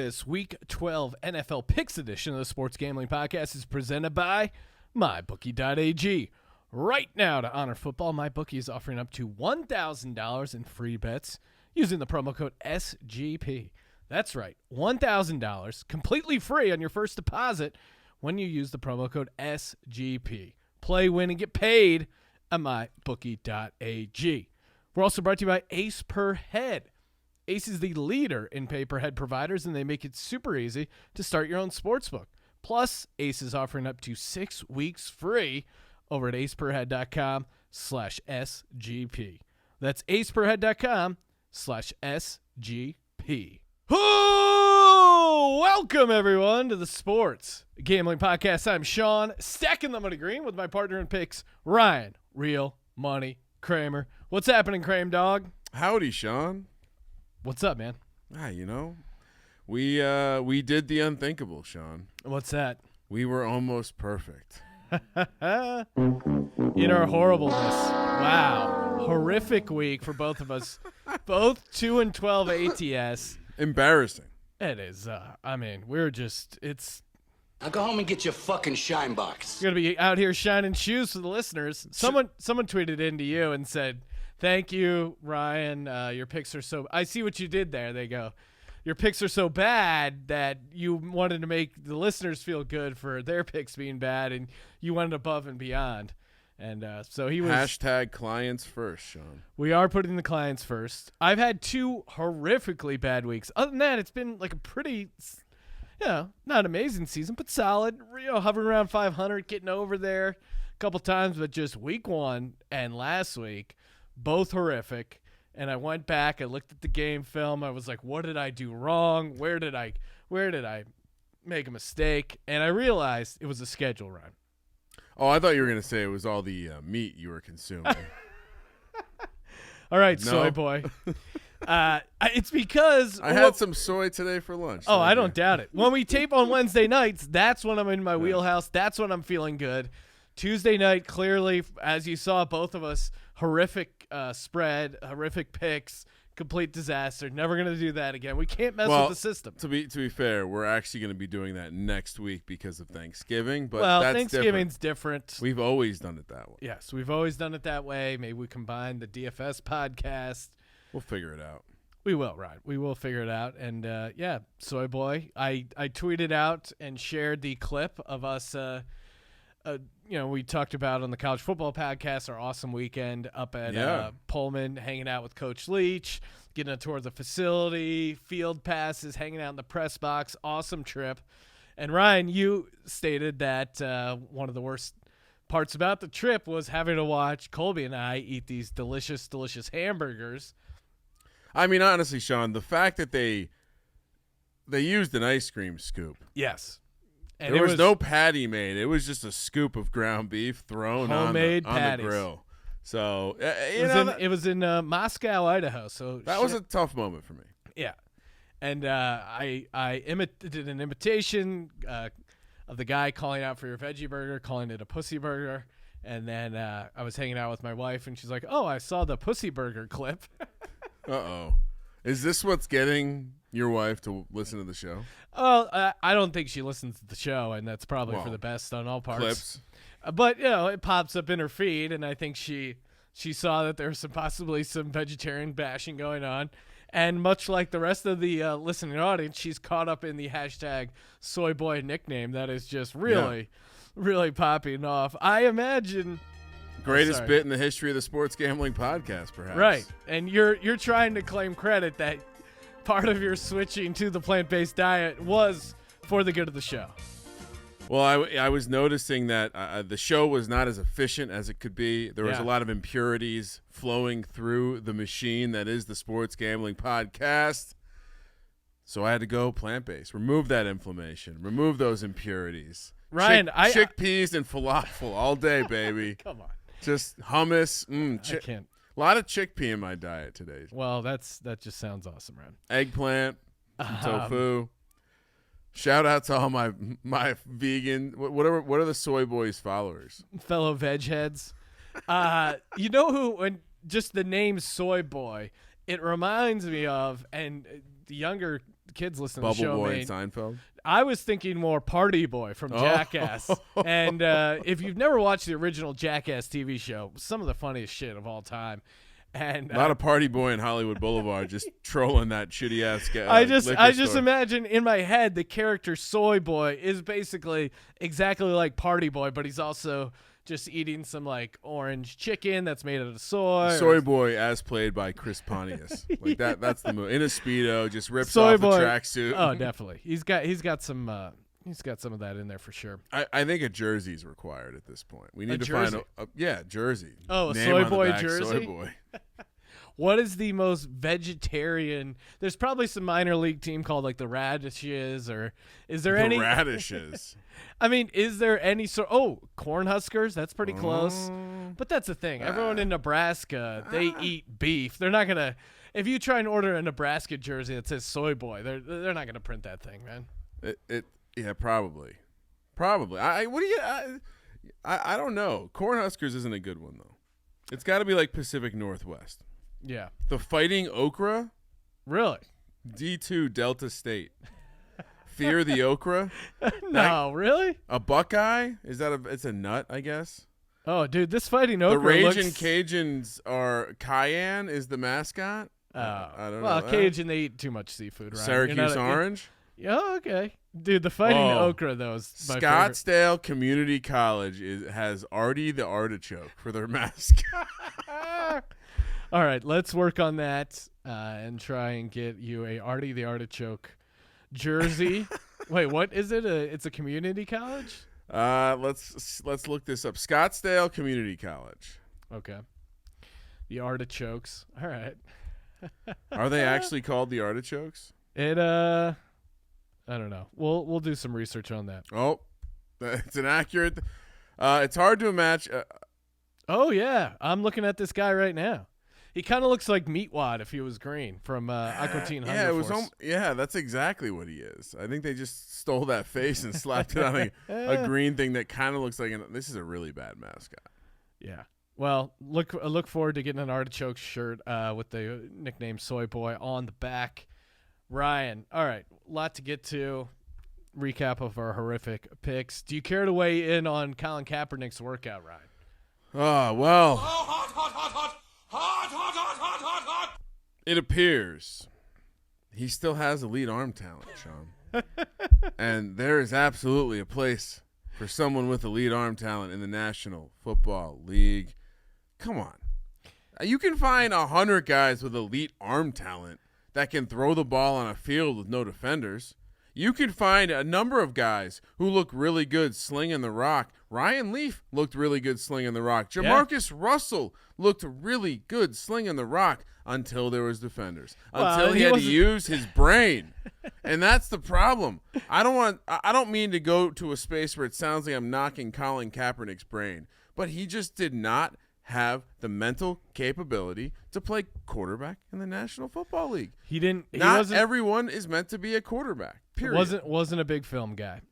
This Week 12 NFL Picks edition of the Sports Gambling Podcast is presented by MyBookie.ag. Right now, to honor football, MyBookie is offering up to $1,000 in free bets using the promo code SGP. That's right, $1,000 completely free on your first deposit when you use the promo code SGP. Play, win, and get paid at MyBookie.ag. We're also brought to you by Ace Per Head. Ace is the leader in pay-per-head providers, and they make it super easy to start your own sportsbook. Plus, Ace is offering up to 6 weeks free over at aceperhead.com/SGP. That's aceperhead.com/SGP. Oh, welcome, everyone, to the Sports Gambling Podcast. I'm Sean, stacking the money green with my partner in picks, Ryan, Real Money Kramer. What's happening, Kramer dog? Howdy, Sean. What's up, man? We did the unthinkable, Sean. What's that? We were almost perfect. In our horribleness. Wow. Horrific week for both of us. Both 2-12 ATS. Embarrassing. It is. It's Now go home and get your fucking shine box. going to be out here shining shoes for the listeners. Someone tweeted into you and said, "Thank you, Ryan. Your picks are so." I see what you did there. They go, "Your picks are so bad that you wanted to make the listeners feel good for their picks being bad, and you went above and beyond." And so he was Hashtag clients first, Sean. We are putting the clients first. I've had 2 horrifically bad weeks. Other than that, it's been like a pretty, not amazing season, but solid. Hovering around 500, getting over there a couple times, but just week 1 and last week, both horrific. And I went back, I looked at the game film. I was like, what did I do wrong? Where did I make a mistake? And I realized it was a schedule run. Oh, I thought you were going to say it was all the meat you were consuming. All right, No. soy boy. It's because I had some soy today for lunch. Oh, I don't doubt it. When we tape on Wednesday nights, that's when I'm in my wheelhouse. That's when I'm feeling good. Tuesday night, clearly, as you saw, both of us, horrific spread, horrific picks, complete disaster. Never going to do that again. We can't mess with the system. To be fair, we're actually going to be doing that next week because of Thanksgiving. But that's Thanksgiving's different. We've always done it that way. Yes, we've always done it that way. Maybe we combine the DFS podcast. We'll figure it out. We will, Ryan. We will figure it out. And, soy boy, I tweeted out and shared the clip of us we talked about on the College Football Podcast our awesome weekend up at Pullman, hanging out with Coach Leach, getting a tour of the facility, field passes, hanging out in the press box. Awesome trip. And, Ryan, you stated that one of the worst parts about the trip was having to watch Colby and I eat these delicious, delicious hamburgers. I mean, honestly, Sean, the fact that they used an ice cream scoop. Yes. And there was no patty made. It was just a scoop of ground beef thrown on the grill. So it was in Moscow, Idaho. So that was a tough moment for me. Yeah, and I did an imitation of the guy calling out for your veggie burger, calling it a pussy burger, and then I was hanging out with my wife, and she's like, "Oh, I saw the pussy burger clip." Uh-oh. Is this what's getting your wife to listen to the show? Well, I don't think she listens to the show, and that's probably for the best on all parts. Clips. But, it pops up in her feed, and I think she saw that there was possibly some vegetarian bashing going on. And much like the rest of the listening audience, she's caught up in the hashtag soy boy nickname that is just really, really popping off. I imagine... Greatest bit in the history of the Sports Gambling Podcast, perhaps. Right. And you're trying to claim credit that part of your switching to the plant-based diet was for the good of the show. Well, I was noticing that the show was not as efficient as it could be. There was a lot of impurities flowing through the machine that is the Sports Gambling Podcast. So I had to go plant-based. Remove that inflammation. Remove those impurities. Ryan, chickpeas and falafel all day, baby. Come on. Just hummus. I can't. A lot of chickpea in my diet today. Well, that just sounds awesome, man. Eggplant, tofu. Shout out to all my vegan. What are the soy boys followers? Fellow veg heads. You know who? When just the name Soy Boy, it reminds me of, and the younger kids listen to Bubble the show. Boy and Seinfeld. I was thinking more Party Boy from Jackass. And if you've never watched the original Jackass TV show, some of the funniest shit of all time. And a lot of Party Boy in Hollywood Boulevard just trolling that shitty ass guy. I just imagine in my head the character Soy Boy is basically exactly like Party Boy, but he's also just eating some like orange chicken that's made out of soy. Soy Boy as played by Chris Pontius. Like that's the movie. In a Speedo, just rips Soy off Boy. the tracksuit. Oh, definitely. He's got some of that in there for sure. I think a jersey is required at this point. We need to jersey? find a jersey. Oh, a Name Soy on the Boy back, jersey? Soy Boy. What is the most vegetarian? There's probably some minor league team called like the Radishes, or is there any Radishes? I mean, is there any sort? Oh, Cornhuskers. That's pretty close. But that's the thing. Everyone in Nebraska, they eat beef. They're not gonna. If you try and order a Nebraska jersey that says Soy Boy, they're not gonna print that thing, man. Yeah, probably. I don't know. Cornhuskers isn't a good one though. It's got to be like Pacific Northwest. Yeah. The Fighting Okra. Really? D2 Delta State. Fear the Okra. No, really? A Buckeye? It's a nut, I guess. Oh, dude, this Fighting Okra The Ragin' looks... Cajuns are Cayenne is the mascot. I don't know. Well, Cajun, they eat too much seafood, right? Syracuse Orange. Yeah, okay. Dude, the Fighting Okra, though, is my Scottsdale Community College has Artie the Artichoke for their mascot. All right, let's work on that and try and get you a Artie the Artichoke jersey. Wait, what is it? It's a community college? Let's look this up. Scottsdale Community College. Okay. The Artichokes. All right. Are they actually called the Artichokes? I don't know. We'll do some research on that. Oh, it's an accurate. It's hard to imagine. Oh yeah, I'm looking at this guy right now. He kind of looks like Meatwad if he was green from Aqua Teen Hunger Yeah, it was. Force. That's exactly what he is. I think they just stole that face and slapped it on a green thing that kind of looks like. This is a really bad mascot. Yeah. Well, look forward to getting an Artichoke shirt with the nickname Soy Boy on the back. Ryan, all right, a lot to get to. Recap of our horrific picks. Do you care to weigh in on Colin Kaepernick's workout, Ryan? Oh, well. Hot, hot, hot, hot. Hot, hot, hot, hot, hot, hot. It appears he still has elite arm talent, Sean. And there is absolutely a place for someone with elite arm talent in the National Football League. Come on. You can find 100 guys with elite arm talent that can throw the ball on a field with no defenders. You can find a number of guys who look really good slinging the rock. Ryan Leaf looked really good slinging the rock. Jamarcus Russell looked really good slinging the rock until there was defenders. Until he had to use his brain. And that's the problem. I don't mean to go to a space where it sounds like I'm knocking Colin Kaepernick's brain, but he just did not have the mental capability to play quarterback in the National Football League. Not everyone is meant to be a quarterback. Period. Wasn't a big film guy.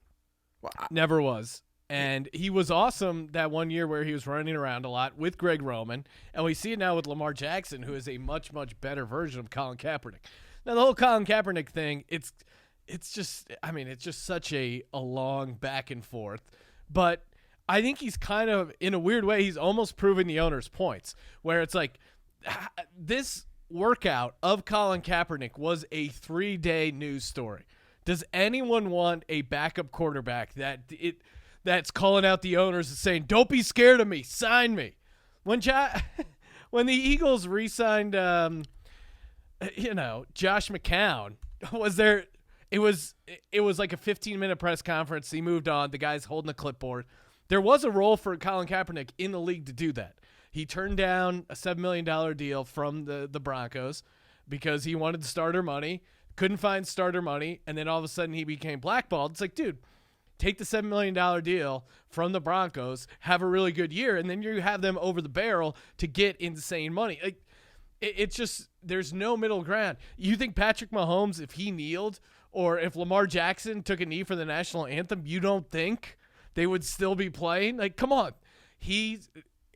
Well, Never was. And he was awesome that one year where he was running around a lot with Greg Roman. And we see it now with Lamar Jackson, who is a much, much better version of Colin Kaepernick. Now, the whole Colin Kaepernick thing, it's just such a long back and forth. But I think he's kind of, in a weird way, he's almost proving the owner's points, where it's like this workout of Colin Kaepernick was a 3-day news story. Does anyone want a backup quarterback that's calling out the owners and saying, "Don't be scared of me, sign me"? When the Eagles re-signed, Josh McCown, it was like a 15-minute press conference. He moved on. The guy's holding a clipboard. There was a role for Colin Kaepernick in the league to do that. He turned down a $7 million deal from the Broncos because he wanted starter money. Couldn't find starter money, and then all of a sudden he became blackballed. It's like, dude, take the $7 million deal from the Broncos, have a really good year, and then you have them over the barrel to get insane money. Like, it's just there's no middle ground. You think Patrick Mahomes, if he kneeled, or if Lamar Jackson took a knee for the national anthem, you don't think they would still be playing? Like, come on.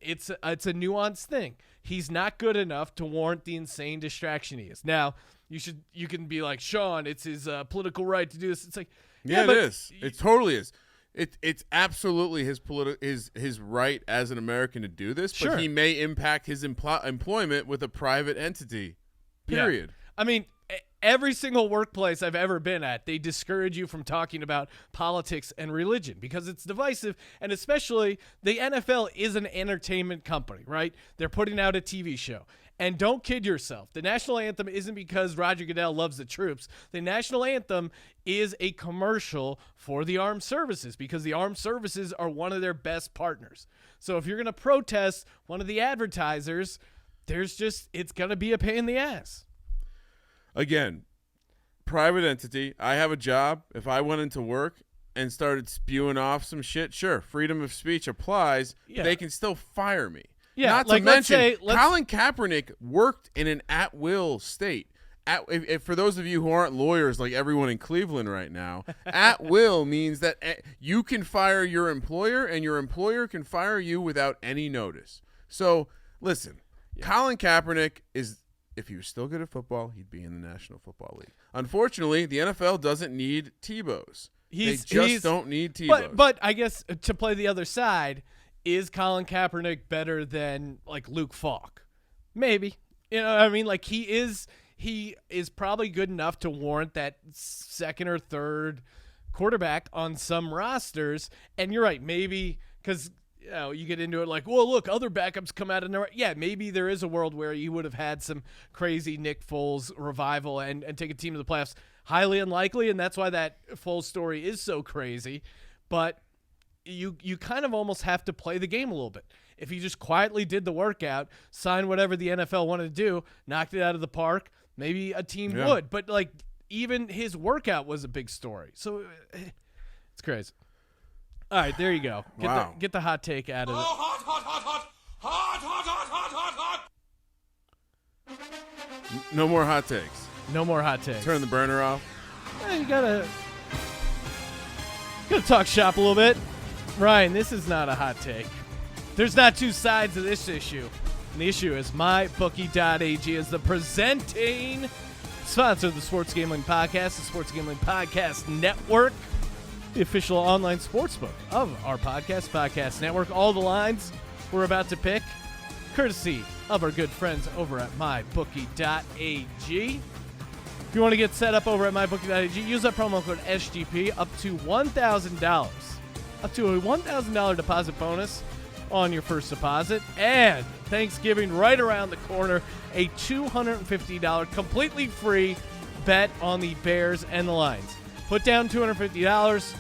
it's a nuanced thing. He's not good enough to warrant the insane distraction he is. Now, you can be like, Sean, it's his political right to do this. It's like, yeah, it is. It totally is. It's absolutely his right as an American to do this, but sure. he may impact his employment with a private entity. Period. Yeah. I mean, every single workplace I've ever been at, they discourage you from talking about politics and religion because it's divisive, and especially the NFL is an entertainment company, right? They're putting out a TV show. And don't kid yourself. The national anthem isn't because Roger Goodell loves the troops. The national anthem is a commercial for the armed services because the armed services are one of their best partners. So if you're going to protest one of the advertisers, it's going to be a pain in the ass. Again, private entity. I have a job. If I went into work and started spewing off some shit, sure, freedom of speech applies. Yeah. They can still fire me. Yeah, Not to mention, Colin Kaepernick worked in an at-will state. If for those of you who aren't lawyers like everyone in Cleveland right now, at-will means that you can fire your employer and your employer can fire you without any notice. So, listen, Colin Kaepernick is, if he was still good at football, he'd be in the National Football League. Unfortunately, the NFL doesn't need Tebows. They just don't need Tebows. But I guess to play the other side, is Colin Kaepernick better than like Luke Falk? Maybe. You know what I mean? Like he is probably good enough to warrant that second or third quarterback on some rosters. And you're right, maybe because you get into it like, well, look, other backups come out of nowhere. Yeah, maybe there is a world where you would have had some crazy Nick Foles revival and take a team to the playoffs. Highly unlikely, and that's why that Foles story is so crazy. But you kind of almost have to play the game a little bit. If you just quietly did the workout, signed whatever the NFL wanted to do, knocked it out of the park, maybe a team would. But, like, even his workout was a big story. So it's crazy. All right, there you go. Get the hot take out of it. Oh, hot, hot, hot, hot. Hot, hot, hot, hot, hot, hot. No more hot takes. No more hot takes. Turn the burner off. You gotta talk shop a little bit. Ryan, this is not a hot take. There's not two sides of this issue. And the issue is MyBookie.ag is the presenting sponsor of the Sports Gambling Podcast, the Sports Gambling Podcast Network, the official online sportsbook of our podcast network. All the lines we're about to pick, courtesy of our good friends over at MyBookie.ag. If you want to get set up over at MyBookie.ag, use that promo code SGP up to $1,000. Up to a $1,000 deposit bonus on your first deposit. And Thanksgiving right around the corner, a $250 completely free bet on the Bears and the Lions. Put down $250.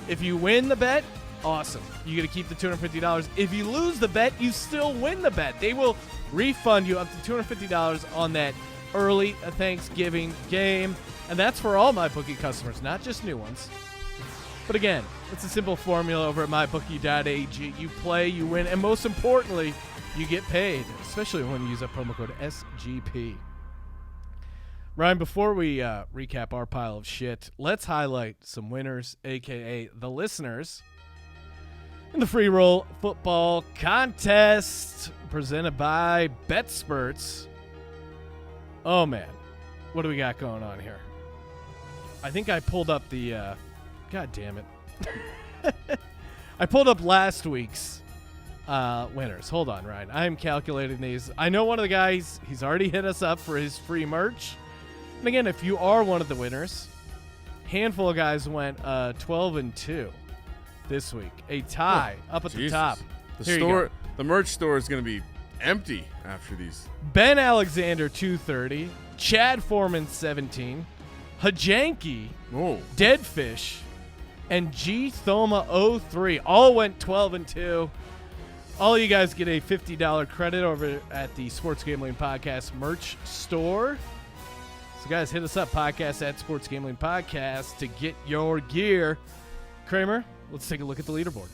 If you win the bet, awesome. You get to keep the $250. If you lose the bet, you still win the bet. They will refund you up to $250 on that early Thanksgiving game. And that's for all MyBookie customers, not just new ones. But again, it's a simple formula over at MyBookie.ag. You play, you win, and most importantly, you get paid, especially when you use that promo code SGP. Ryan, before we recap our pile of shit, let's highlight some winners, a.k.a. the listeners, in the Free Roll Football Contest presented by BetSperts. Oh, man. What do we got going on here? I think I pulled up the God damn it. I pulled up last week's winners. Hold on, Ryan. I am calculating these. I know one of the guys, he's already hit us up for his free merch. And again, if you are one of the winners, handful of guys went 12-2 this week. A tie up at the top. The merch store is going to be empty after these. Ben Alexander 230, Chad Foreman 17, Hajanki, Deadfish, and G Thoma 03 all went 12-2. All you guys get a $50 credit over at the Sports Gambling Podcast merch store. So guys, hit us up, podcast at Sports Gambling Podcast, to get your gear. Kramer, let's take a look at the leaderboard.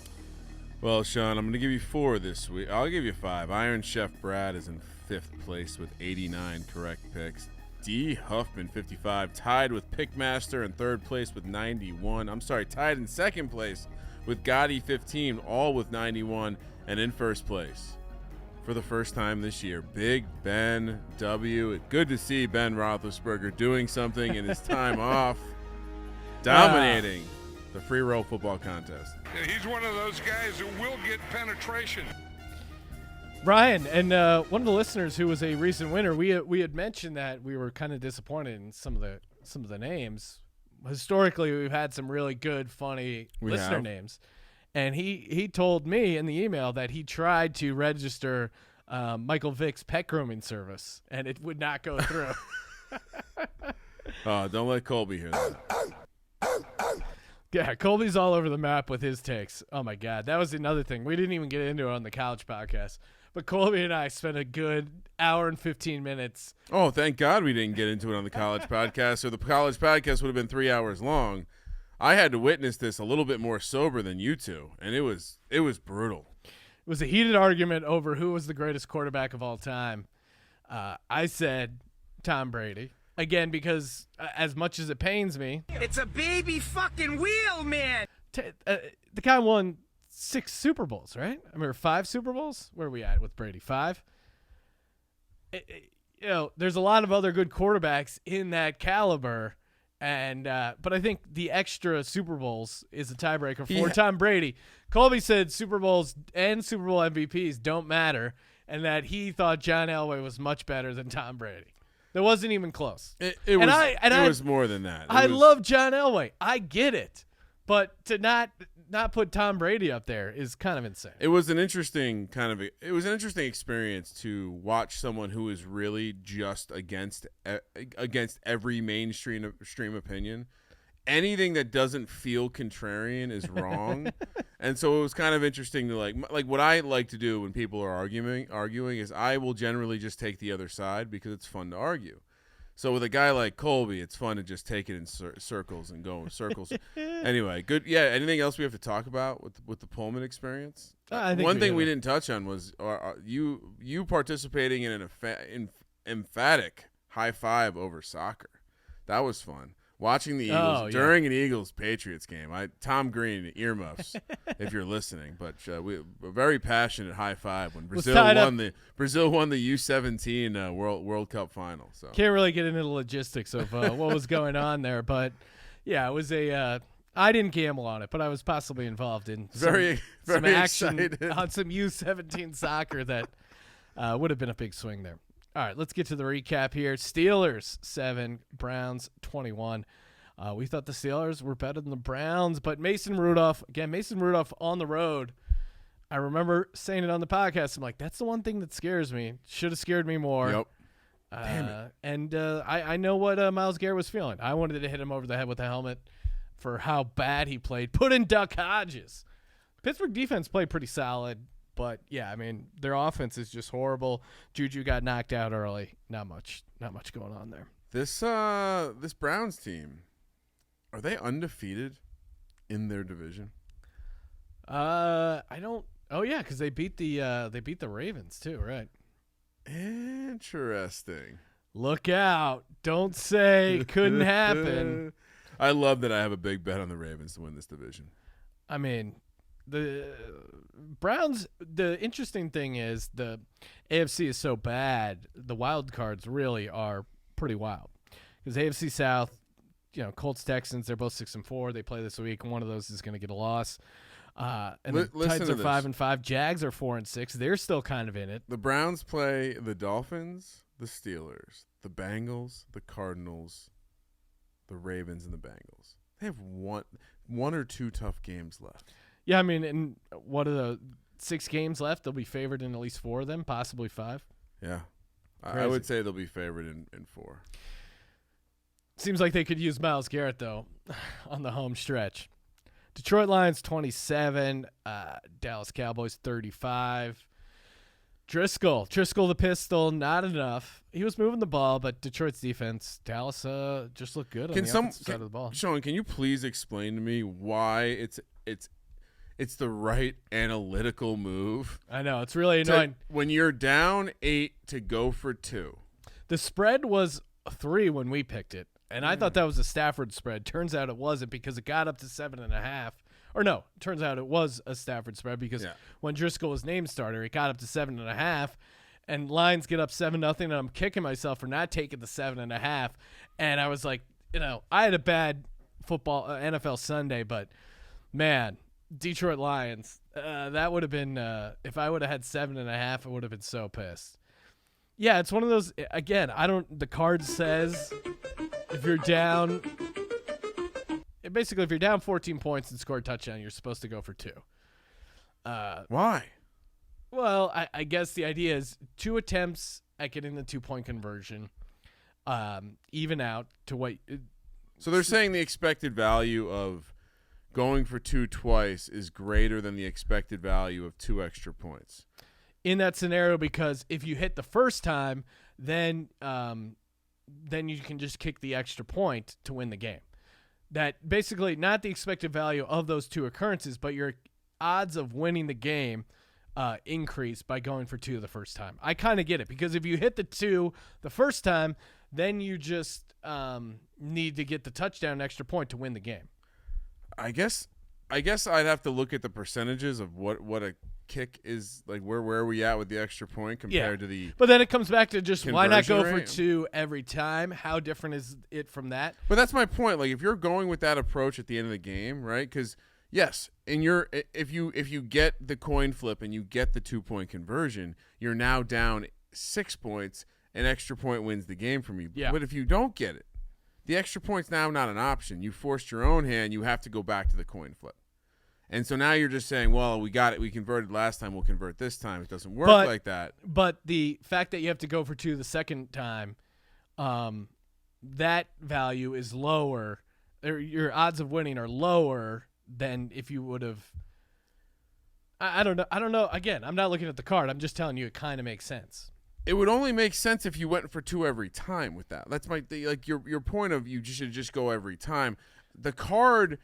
Well, Sean, I'm going to give you 4 this week. I'll give you 5. Iron Chef Brad is in 5th place with 89 correct picks. D. Huffman, 55, tied with Pickmaster in 3rd place with 91. I'm sorry, tied in 2nd place with Gotti, 15, all with 91. And in 1st place, for the first time this year. Big Ben W. Good to see Ben Roethlisberger doing something in his time off, dominating the free roll football contest. Yeah, he's one of those guys who will get penetration. Ryan, and one of the listeners who was a recent winner, we had mentioned that we were kind of disappointed in some of the names. Historically, we've had some really good, funny listener names. And he told me in the email that he tried to register Michael Vick's pet grooming service, and it would not go through. Don't let Colby hear that. Yeah, Colby's all over the map with his takes. Oh, my God. That was another thing. We didn't even get into it on the college podcast. But Colby and I spent a good hour and 15 minutes. Oh, thank God we didn't get into it on the college podcast, or the college podcast would have been 3 hours long. I had to witness this a little bit more sober than you two, and it was brutal. It was a heated argument over who was the greatest quarterback of all time. I said Tom Brady. Again, because as much as it pains me. It's a baby fucking wheel, man. The guy won 6 Super Bowls, right? I mean, 5 Super Bowls? Where are we at with Brady? 5? There's a lot of other good quarterbacks in that caliber, and but I think the extra Super Bowls is a tiebreaker for Tom Brady. Colby said Super Bowls and Super Bowl MVPs don't matter, and that he thought John Elway was much better than Tom Brady. That wasn't even close. It was more than that. I love John Elway. I get it. But to not put Tom Brady up there is kind of insane. It was an interesting experience to watch someone who is really just against every mainstream opinion. Anything that doesn't feel contrarian is wrong. And so it was kind of interesting to like what I like to do when people are arguing is I will generally just take the other side because it's fun to argue. So with a guy like Colby, it's fun to just take it in circles and go in circles. Anyway, good. Yeah. Anything else we have to talk about with the Pullman experience? I think one thing we didn't touch on was you participating in an emphatic high five over soccer. That was fun. Watching the Eagles during an Eagles-Patriots game. Tom Green, earmuffs, if you're listening. But we were very passionate high five when Brazil won the U17 World Cup final. So can't really get into the logistics of what was going on there, but yeah, it was a. I didn't gamble on it, but I was possibly involved in some action excited on some U17 soccer that would have been a big swing there. All right, let's get to the recap here. Steelers 7, Browns 21. We thought the Steelers were better than the Browns, but Mason Rudolph on the road. I remember saying it on the podcast. I'm like, that's the one thing that scares me. Should have scared me more. Yep. Damn it. And I know what Myles Garrett was feeling. I wanted to hit him over the head with the helmet for how bad he played. Put in Duck Hodges. Pittsburgh defense played pretty solid. But yeah, I mean, their offense is just horrible. Juju got knocked out early. Not much going on there. This Browns team, are they undefeated in their division? I don't. Oh yeah, because they beat the Ravens too, right? Interesting. Look out! Don't say couldn't happen. I love that I have a big bet on the Ravens to win this division. I mean. The Browns, the interesting thing is the AFC is so bad, the wild cards really are pretty wild. Because AFC South, Colts, Texans, they're both 6-4. They play this week, and one of those is going to get a loss. And the Titans are 5-5. Jags are 4-6. They're still kind of in it. The Browns play the Dolphins, the Steelers, the Bengals, the Cardinals, the Ravens, and the Bengals. They have one or two tough games left. Yeah, I mean, and what are the 6 games left? They'll be favored in at least 4 of them, possibly 5. Yeah. I would say they'll be favored in 4. Seems like they could use Myles Garrett, though, on the home stretch. Detroit Lions 27, Dallas Cowboys 35. Driscoll the pistol, not enough. He was moving the ball, but Detroit's defense, Dallas just looked good on the offensive side of the ball. Sean, can you please explain to me why it's the right analytical move? I know, it's really annoying. When you're down 8 to go for 2. The spread was 3 when we picked it, and I thought that was a Stafford spread. Turns out it wasn't because it got up to 7.5 Or no, turns out it was a Stafford spread because when Driscoll was named starter, it got up to 7.5, and lines get up 7-0, and I'm kicking myself for not taking the 7.5. And I was like, I had a bad football NFL Sunday, but man, Detroit Lions, that would have been if I would have had 7.5, I would have been so pissed. Yeah, it's one of those. Again, the card says if you're down. Basically, if you're down 14 points and score a touchdown, you're supposed to go for 2. Why? Well, I guess the idea is 2 attempts at getting the 2-point conversion, even out to what. So they're saying the expected value of going for 2 twice is greater than the expected value of 2 extra points. In that scenario, because if you hit the first time, then you can just kick the extra point to win the game. That basically not the expected value of those 2 occurrences, but your odds of winning the game increase by going for 2 the first time. I kind of get it, because if you hit the 2 the first time, then you just need to get the touchdown extra point to win the game. I guess I'd have to look at the percentages of what a kick is, like where are we at with the extra point compared to the. But then it comes back to just why not go rate? for 2 every time? How different is it from that? But that's my point. Like if you're going with that approach at the end of the game, right? Because yes, if you get the coin flip and you get the 2-point conversion, you're now down 6 points. An extra point wins the game for me. Yeah. But if you don't get it, the extra point's now not an option. You forced your own hand. You have to go back to the coin flip. And so now you're just saying, well, we got it. We converted last time. We'll convert this time. It doesn't work like that. But the fact that you have to go for 2 the second time, that value is lower. Your odds of winning are lower than if you would have. I don't know. I don't know. Again, I'm not looking at the card. I'm just telling you it kind of makes sense. It would only make sense if you went for 2 every time with that. That's your point of you should just go every time. The card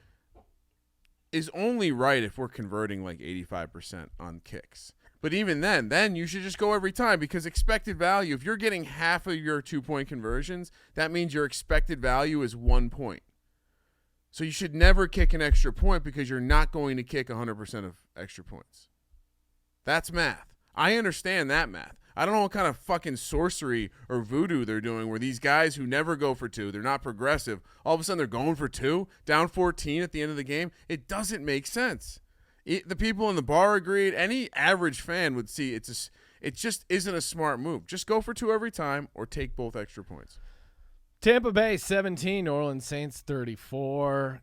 is only right if we're converting like 85% on kicks. But even then you should just go every time, because expected value, if you're getting half of your 2-point conversions, that means your expected value is 1 point. So you should never kick an extra point, because you're not going to kick 100% of extra points. That's math. I understand that math. I don't know what kind of fucking sorcery or voodoo they're doing where these guys who never go for 2, they're not progressive, all of a sudden they're going for 2, down 14 at the end of the game. It doesn't make sense. The people in the bar agreed. Any average fan would see it just isn't a smart move. Just go for 2 every time or take both extra points. Tampa Bay 17, New Orleans Saints 34.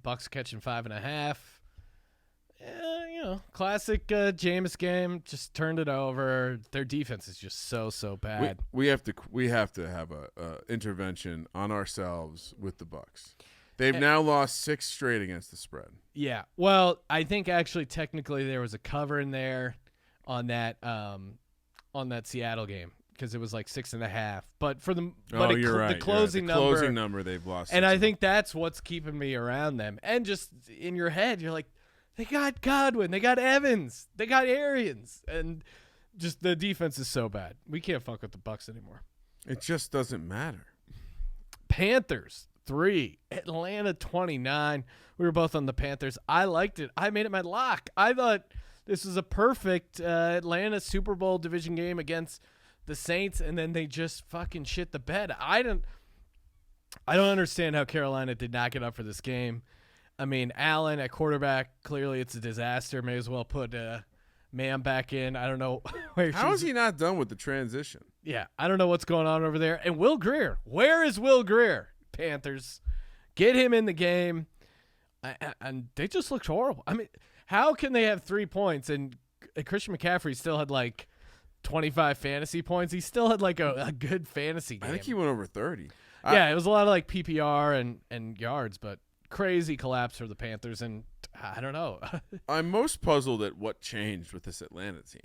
Bucks catching 5.5. Classic Jameis game. Just turned it over. Their defense is just so bad. We have to have a intervention on ourselves with the Bucks. They've now lost 6 straight against the spread. Yeah. Well, I think actually technically there was a cover in there on that Seattle game, because it was like 6.5. But for the the closing number they've lost. And I think that's what's keeping me around them. And just in your head, you're like, they got Godwin, they got Evans, they got Arians, and just the defense is so bad. We can't fuck with the Bucks anymore. It just doesn't matter. Panthers 3, Atlanta 29. We were both on the Panthers. I liked it. I made it my lock. I thought this was a perfect Atlanta Super Bowl division game against the Saints, and then they just fucking shit the bed. I don't understand how Carolina did not get up for this game. I mean, Allen at quarterback, clearly it's a disaster. May as well put Mam back in. I don't know. How is he not done with the transition? Yeah, I don't know what's going on over there. And Will Grier. Where is Will Grier? Panthers. Get him in the game. And they just looked horrible. I mean, how can they have 3 points and Christian McCaffrey still had like 25 fantasy points? He still had like a good fantasy game. I think he went over 30. Yeah, it was a lot of like PPR and yards, but crazy collapse for the Panthers, and I don't know. I'm most puzzled at what changed with this Atlanta team,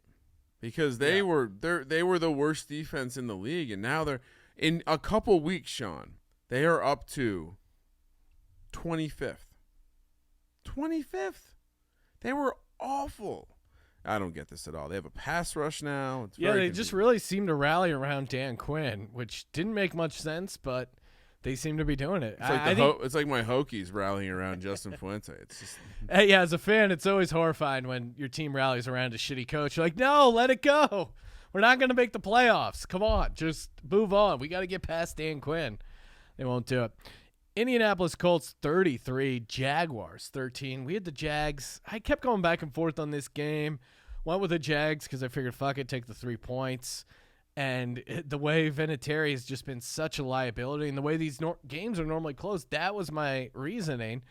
because they were the worst defense in the league, and now they're in a couple weeks, Sean, they are up to 25th. 25th. They were awful. I don't get this at all. They have a pass rush now. It's they just really seem to rally around Dan Quinn, which didn't make much sense, but They seem to be doing it. It's like it's like my Hokies rallying around Justin Fuente. It's just yeah, as a fan, it's always horrifying when your team rallies around a shitty coach. You're like, no, let it go. We're not going to make the playoffs. Come on, just move on. We got to get past Dan Quinn. They won't do it. Indianapolis Colts 33, Jaguars 13. We had the Jags. I kept going back and forth on this game. Went with the Jags because I figured, fuck it, take the 3 points. And the way Vinatieri has just been such a liability, and the way these games are normally closed, that was my reasoning.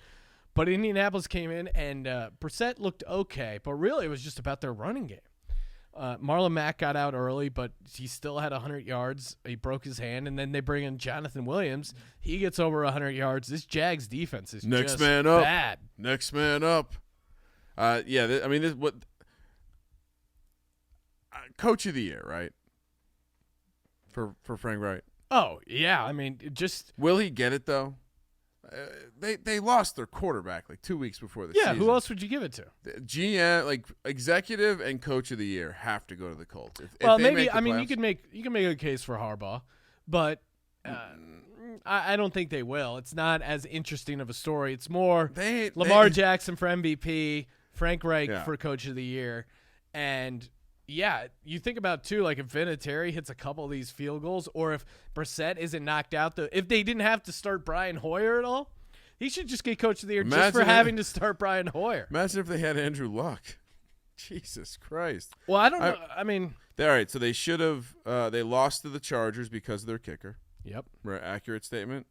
But Indianapolis came in, and Brissett looked okay, but really it was just about their running game. Marlon Mack got out early, but he still had 100 yards. He broke his hand, and then they bring in Jonathan Williams. He gets over 100 yards. This Jags defense is just bad. Next man up. Coach of the year, right? For Frank Wright. Oh, yeah. I mean, will he get it though? They lost their quarterback like 2 weeks before the season. Who else would you give it to? The GM, like executive and coach of the year, have to go to the Colts. Maybe you can make a case for Harbaugh, but I don't think they will. It's not as interesting of a story. It's more Lamar Jackson for MVP, Frank Reich for coach of the year, and. Yeah, you think about, too, like if Vinatieri hits a couple of these field goals or if Brissett isn't knocked out. If they didn't have to start Brian Hoyer at all, he should just get coach of the year just for having to start Brian Hoyer. Imagine if they had Andrew Luck. Jesus Christ. Well, I don't know. I mean. All right, so they should have they lost to the Chargers because of their kicker. Yep. Right, accurate statement.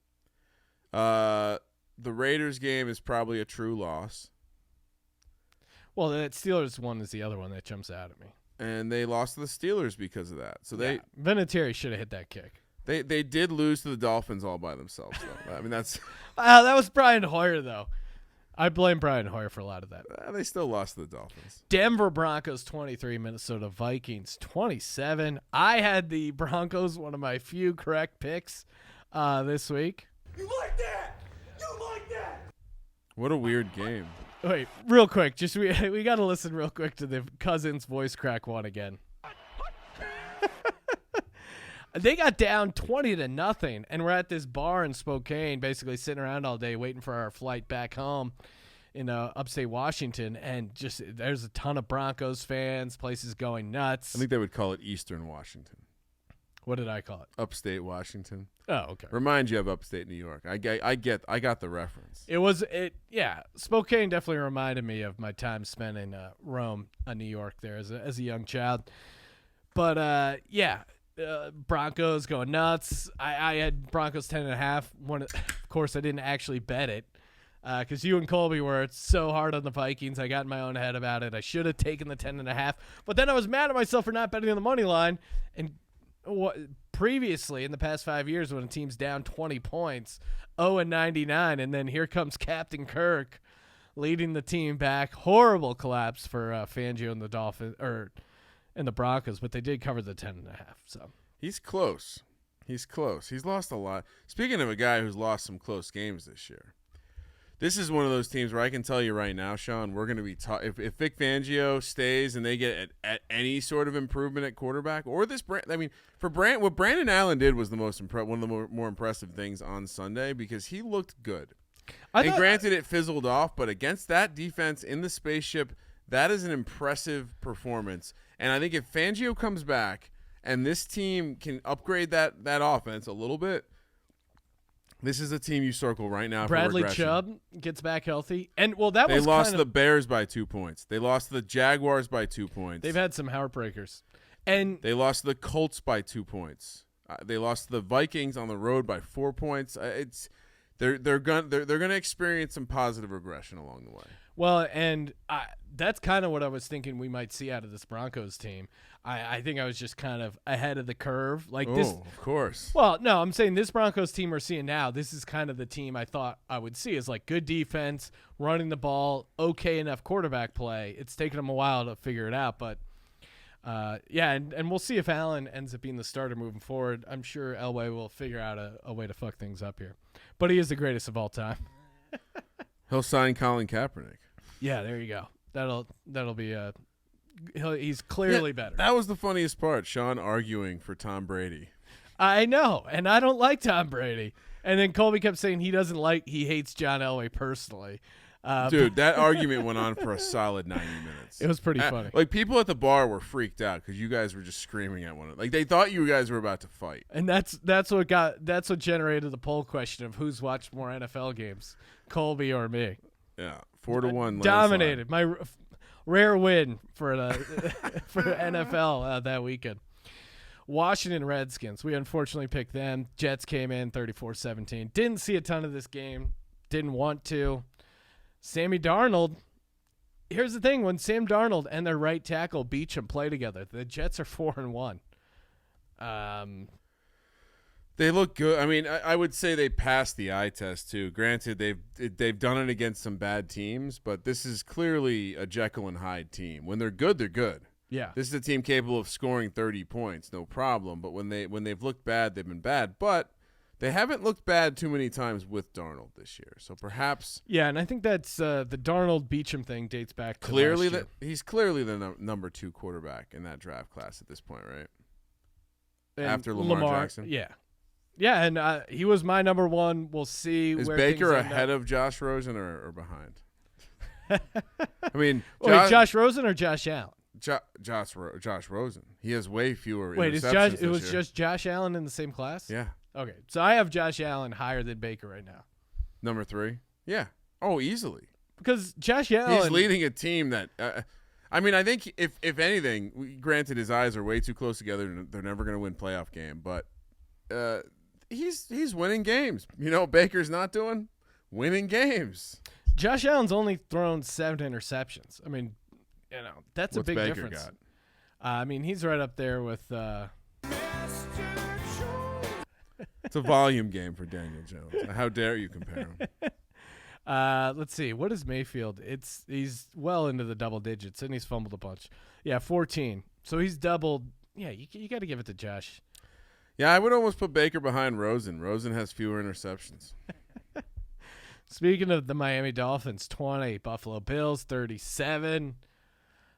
The Raiders game is probably a true loss. Well, that Steelers one is the other one that jumps out at me. And they lost to the Steelers because of that. So Vinatieri should have hit that kick. They did lose to the Dolphins all by themselves, though. I mean, that's that was Brian Hoyer, though. I blame Brian Hoyer for a lot of that. They still lost to the Dolphins. Denver Broncos 23, Minnesota Vikings 27. I had the Broncos, one of my few correct picks this week. You like that? You like that? What a weird game. Wait, real quick. Just we got to listen real quick to the Cousins voice crack one again. They got down 20-0, and we're at this bar in Spokane, basically sitting around all day waiting for our flight back home in upstate Washington, and just there's a ton of Broncos fans. Places going nuts. I think they would call it Eastern Washington. What did I call it? Upstate Washington. Oh, okay. Remind you of upstate New York. I got the reference. Spokane definitely reminded me of my time spent in Rome, New York there as a young child. But Broncos going nuts. I had Broncos 10.5. Of course, I didn't actually bet it because you and Colby were so hard on the Vikings. I got in my own head about it. I should have taken the 10.5, but then I was mad at myself for not betting on the money line. And previously in the past 5 years, when a team's down 20 points, 0-99, and then here comes Captain Kirk leading the team back. Horrible collapse for Fangio and the Dolphins and the Broncos, but they did cover the 10.5. So he's close. He's lost a lot. Speaking of a guy who's lost some close games this year, this is one of those teams where I can tell you right now, Sean, we're going to be if Vic Fangio stays and they get at any sort of improvement at quarterback, or this Brand. I mean, what Brandon Allen did was one of the more impressive things on Sunday because he looked good. Granted, it fizzled off, but against that defense in the spaceship, that is an impressive performance. And I think if Fangio comes back and this team can upgrade that offense a little bit, this is a team you circle right now. Bradley for regression. Chubb gets back healthy, and they lost to the Bears by 2 points. They lost to the Jaguars by 2 points. They've had some heartbreakers, and they lost to the Colts by 2 points. They lost to the Vikings on the road by 4 points. They're gonna experience some positive regression along the way. Well, and that's kind of what I was thinking we might see out of this Broncos team. I think I was just kind of ahead of the curve. Of course. Well, no, I'm saying this Broncos team we're seeing now, this is kind of the team I thought I would see is like good defense, running the ball, okay enough quarterback play. It's taken them a while to figure it out, but and we'll see if Allen ends up being the starter moving forward. I'm sure Elway will figure out a way to fuck things up here. But he is the greatest of all time. He'll sign Colin Kaepernick. Yeah, there you go. That'll be he's clearly better. That was the funniest part, Sean arguing for Tom Brady. I know, and I don't like Tom Brady. And then Colby kept saying he hates John Elway personally. Dude, that argument went on for a solid 90 minutes. It was pretty funny. Like, people at the bar were freaked out because you guys were just screaming at one another. Like, they thought you guys were about to fight. And that's what generated the poll question of who's watched more NFL games, Colby or me. Yeah, 4-1. Dominated. My rare win for NFL that weekend. Washington Redskins. We unfortunately picked them. Jets came in 34-17. Didn't see a ton of this game. Didn't want to. Sammy Darnold. Here's the thing: when Sam Darnold and their right tackle Beachum play together, the Jets are 4-1. They look good. I mean, I would say they passed the eye test too. Granted, they've done it against some bad teams, but this is clearly a Jekyll and Hyde team. When they're good, they're good. Yeah, this is a team capable of scoring 30 points, no problem. But when they've looked bad, they've been bad. But they haven't looked bad too many times with Darnold this year. So perhaps. Yeah, and I think that's the Darnold Beachum thing dates back to clearly last year. He's clearly the number 2 quarterback in that draft class at this point, right? And after Lamar Jackson. Yeah. Yeah, and he was my number 1. We'll see. Is where Baker things end ahead up. of Josh Rosen or behind? I mean, Wait, Josh Rosen or Josh Allen? Josh Rosen. He has way fewer Wait, interceptions it was this year. just Josh Allen in the same class? Yeah. Okay, so I have Josh Allen higher than Baker right now. Number 3? Yeah. Oh, easily. Because Josh Allen. He's leading a team that I mean, I think if anything, granted his eyes are way too close together and they're never going to win playoff game, but he's winning games. You know, Baker's not doing winning games. Josh Allen's only thrown 7 interceptions. I mean, you know, that's What's a big Baker difference. Got? I mean, he's right up there with It's a volume game for Daniel Jones. How dare you compare him? Let's see. What is Mayfield? He's well into the double digits, and he's fumbled a bunch. Yeah, 14. So he's doubled. Yeah, you got to give it to Josh. Yeah, I would almost put Baker behind Rosen. Rosen has fewer interceptions. Speaking of the Miami Dolphins, 20. Buffalo Bills, 37.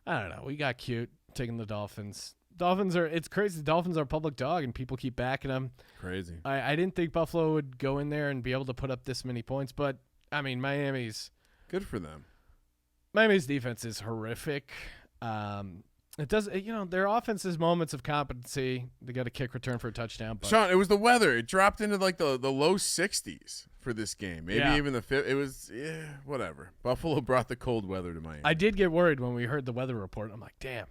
I don't know. We got cute taking the Dolphins. It's crazy. The Dolphins are a public dog, and people keep backing them. Crazy. I didn't think Buffalo would go in there and be able to put up this many points, but, I mean, Miami's good for them. Miami's defense is horrific. It does, their offense is moments of competency. They got a kick return for a touchdown. But Sean, it was the weather. It dropped into like the low 60s for this game. Maybe even the fifth. It was whatever. Buffalo brought the cold weather to Miami. I did get worried when we heard the weather report. I'm like, damn.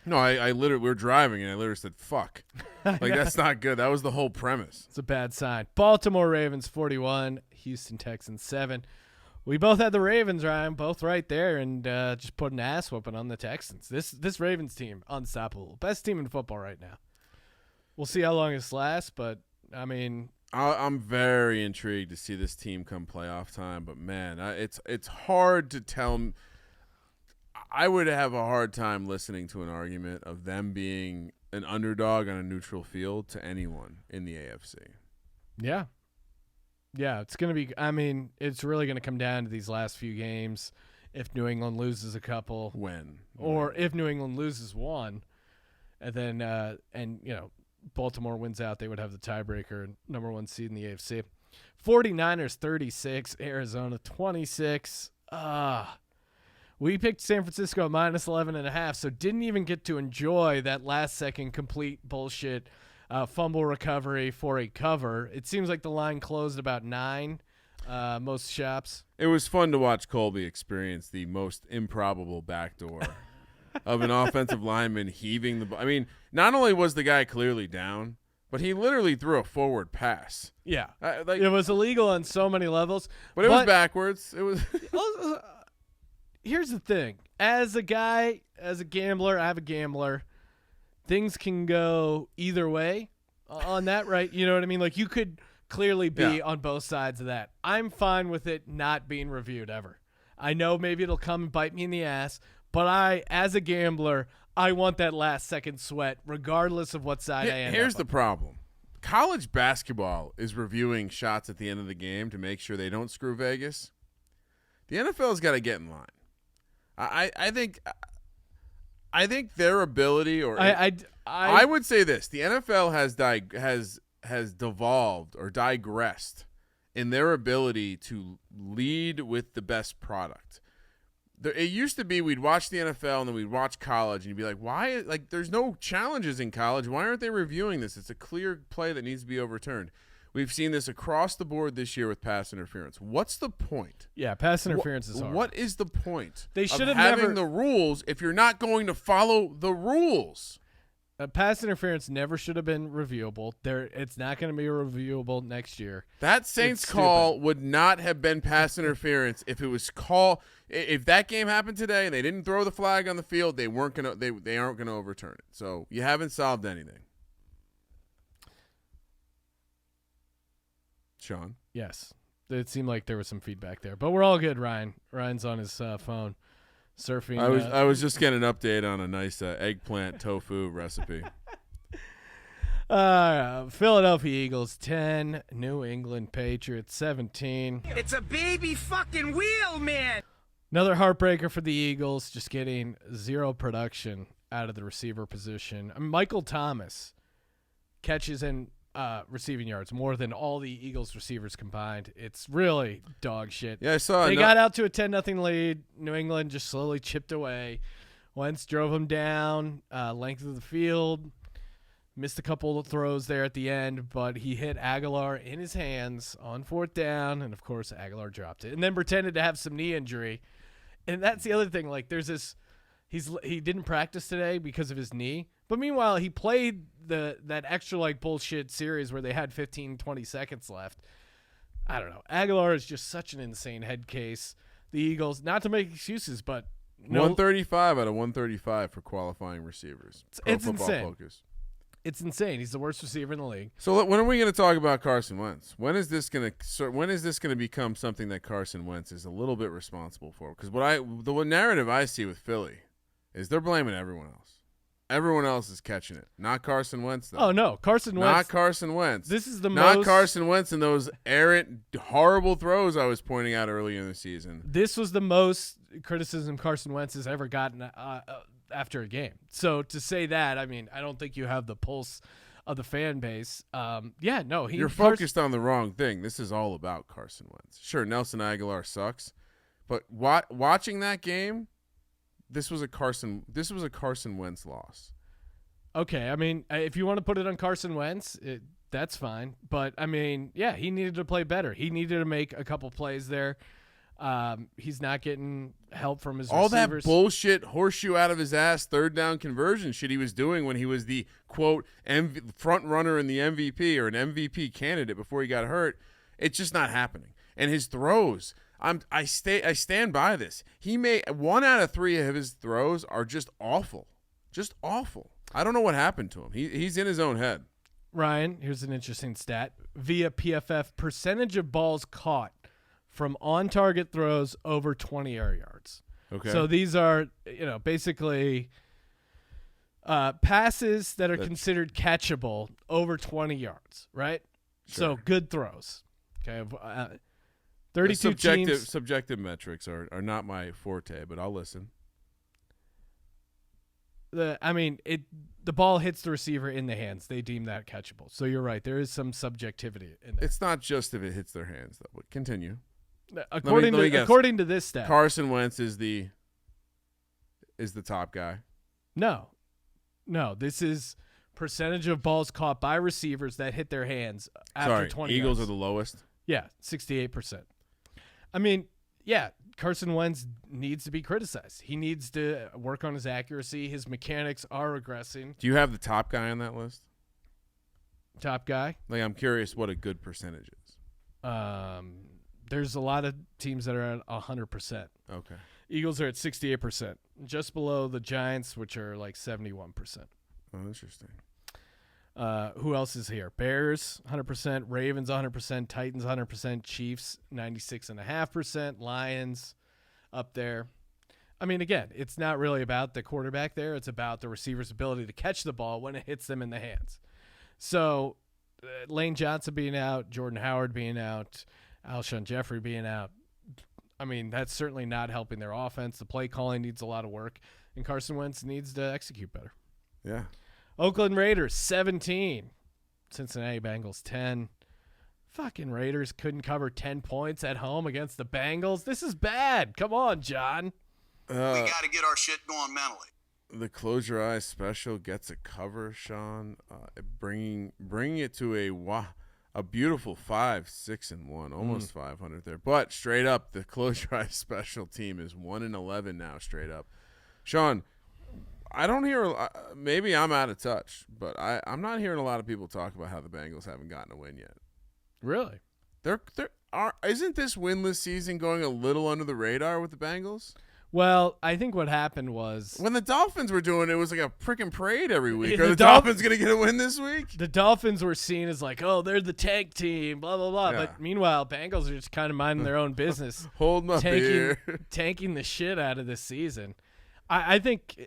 No, I literally, we were driving and I literally said, fuck. Like, that's not good. That was the whole premise. It's a bad sign. Baltimore Ravens 41, Houston Texans 7. We both had the Ravens, Ryan, both right there, and just put an ass whooping on the Texans. This Ravens team, unstoppable. Best team in football right now. We'll see how long this lasts, but, I mean. I'm very intrigued to see this team come playoff time, but, man, it's hard to tell. I would have a hard time listening to an argument of them being an underdog on a neutral field to anyone in the AFC. Yeah. Yeah, it's going to be – I mean, it's really going to come down to these last few games. If New England loses a couple. Or if New England loses one, and then Baltimore wins out, they would have the tiebreaker, number 1 seed in the AFC. 49ers 36, Arizona 26. We picked San Francisco minus 11.5, so didn't even get to enjoy that last-second complete bullshit fumble recovery for a cover. It seems like the line closed about 9, most shops. It was fun to watch Colby experience the most improbable backdoor of an offensive lineman heaving the ball. I mean, not only was the guy clearly down, but he literally threw a forward pass. Yeah. It was illegal on so many levels. But it was backwards. It was. Here's the thing. As a gambler, I have a gambler. Things can go either way on that, right? You know what I mean? Like, you could clearly be on both sides of that. I'm fine with it not being reviewed ever. I know maybe it'll come and bite me in the ass, but as a gambler, I want that last-second sweat regardless of what side I am. Here's the problem. College basketball is reviewing shots at the end of the game to make sure they don't screw Vegas. The NFL's got to get in line. I think their ability, or I would say this: the NFL has devolved or digressed in their ability to lead with the best product. It used to be we'd watch the NFL and then we'd watch college, and you'd be like, why? Like, there's no challenges in college. Why aren't they reviewing this? It's a clear play that needs to be overturned. We've seen this across the board this year with pass interference. What's the point? Yeah, pass interference is hard. What is the point They should of have having never the rules if you're not going to follow the rules? Pass interference never should have been reviewable. It's not going to be reviewable next year. That Saints call would not have been pass interference if it was if that game happened today and they didn't throw the flag on the field, they aren't going to overturn it. So you haven't solved anything. Sean? Yes. It seemed like there was some feedback there, but we're all good, Ryan. Ryan's on his phone surfing. I was just getting an update on a nice eggplant tofu recipe. Philadelphia Eagles 10, New England Patriots 17. It's a baby fucking wheel, man. Another heartbreaker for the Eagles, just getting zero production out of the receiver position. Michael Thomas catches and receiving yards more than all the Eagles receivers combined. It's really dog shit. Yeah, I saw. They got out to a 10-0 lead. New England just slowly chipped away. Wentz drove them down, length of the field. Missed a couple of throws there at the end, but he hit Aguilar in his hands on 4th down, and of course Aguilar dropped it, and then pretended to have some knee injury. And that's the other thing. Like, there's this. He didn't practice today because of his knee. But meanwhile, he played that extra like bullshit series where they had 15, 20 seconds left. I don't know. Aguilar is just such an insane head case. The Eagles, not to make excuses, but 135 out of 135 for qualifying receivers. It's insane. Focus. It's insane. He's the worst receiver in the league. So when are we going to talk about Carson Wentz? When is this going to become something that Carson Wentz is a little bit responsible for? Because the narrative I see with Philly is they're blaming everyone else. Everyone else is catching it. Not Carson Wentz, though. Oh, no. Carson Wentz. Not Carson Wentz. This is not Carson Wentz and those errant, horrible throws I was pointing out earlier in the season. This was the most criticism Carson Wentz has ever gotten after a game. So to say that, I mean, I don't think you have the pulse of the fan base. You're focused on the wrong thing. This is all about Carson Wentz. Sure, Nelson Aguilar sucks, but watching that game, this was a Carson Wentz loss. Okay, I mean, if you want to put it on Carson Wentz, that's fine. But I mean, yeah, he needed to play better. He needed to make a couple plays there. He's not getting help from his all receivers. That bullshit horseshoe out of his ass 3rd down conversion shit he was doing when he was the quote front runner in the MVP or an MVP candidate before he got hurt. It's just not happening. And his throws, I stand by this. He made 1 out of 3 of his throws are just awful. Just awful. I don't know what happened to him. He's in his own head. Ryan, here's an interesting stat. Via PFF, percentage of balls caught from on-target throws over 20 air yards. Okay. So these are, basically passes that are considered catchable over 20 yards, right? Sure. So good throws. Okay. 32 teams. Subjective metrics are not my forte, but I'll listen. The ball hits the receiver in the hands. They deem that catchable. So you're right. There is some subjectivity in there. It's not just if it hits their hands, though. But continue. According to this stat, Carson Wentz is the top guy. No. This is percentage of balls caught by receivers that hit their hands after 20 Eagles yards. are the lowest? Yeah, 68%. I mean, yeah, Carson Wentz needs to be criticized. He needs to work on his accuracy. His mechanics are regressing. Do you have the top guy on that list? Top guy? Like, I'm curious what a good percentage is. There's a lot of teams that are at 100%. Okay. Eagles are at 68%, just below the Giants, which are like 71%. Oh, interesting. Who else is here? Bears, 100%. Ravens, 100%. Titans, 100%. Chiefs, 96.5%. Lions, up there. I mean, again, it's not really about the quarterback there. It's about the receiver's ability to catch the ball when it hits them in the hands. So, Lane Johnson being out, Jordan Howard being out, Alshon Jeffrey being out. I mean, that's certainly not helping their offense. The play calling needs a lot of work, and Carson Wentz needs to execute better. Yeah. Oakland Raiders, 17. Cincinnati Bengals, 10. Fucking Raiders couldn't cover 10 points at home against the Bengals. This is bad. Come on, John. We got to get our shit going mentally. The Close Your Eyes special gets a cover, Sean, bringing it to a beautiful 5-6-1, almost 500 there. But straight up, the Close Your Eyes special team is 1-11 now, straight up. Sean, I don't hear. Maybe I'm out of touch, but I'm not hearing a lot of people talk about how the Bengals haven't gotten a win yet. Really? Isn't this winless season going a little under the radar with the Bengals? Well, I think what happened was when the Dolphins were doing it, it was like a freaking parade every week. Are the Dolphins going to get a win this week? The Dolphins were seen as like, oh, they're the tank team, blah, blah, blah. Yeah. But meanwhile, Bengals are just kind of minding their own business. Hold my beer. Tanking the shit out of this season. I think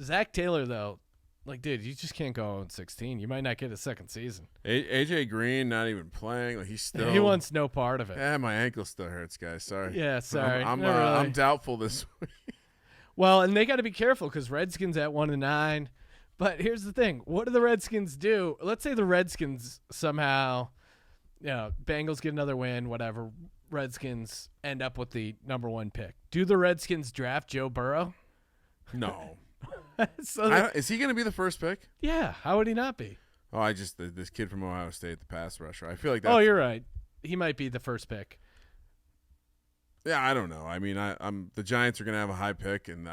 Zach Taylor, though, like, dude, you just can't go 0-16. You might not get a second season. AJ Green not even playing. Like He wants no part of it. Yeah, my ankle still hurts, guys. Sorry. Yeah, sorry. I'm doubtful this week. Well, and they got to be careful because Redskins at 1-9. But here's the thing: what do the Redskins do? Let's say the Redskins somehow, Bengals get another win, whatever. Redskins end up with the number 1 pick. Do the Redskins draft Joe Burrow? No. So is he going to be the first pick? Yeah. How would he not be? Oh, this kid from Ohio State, the pass rusher. I feel like that's... Oh, you're right. He might be the first pick. Yeah, I don't know. I mean, the Giants are going to have a high pick, and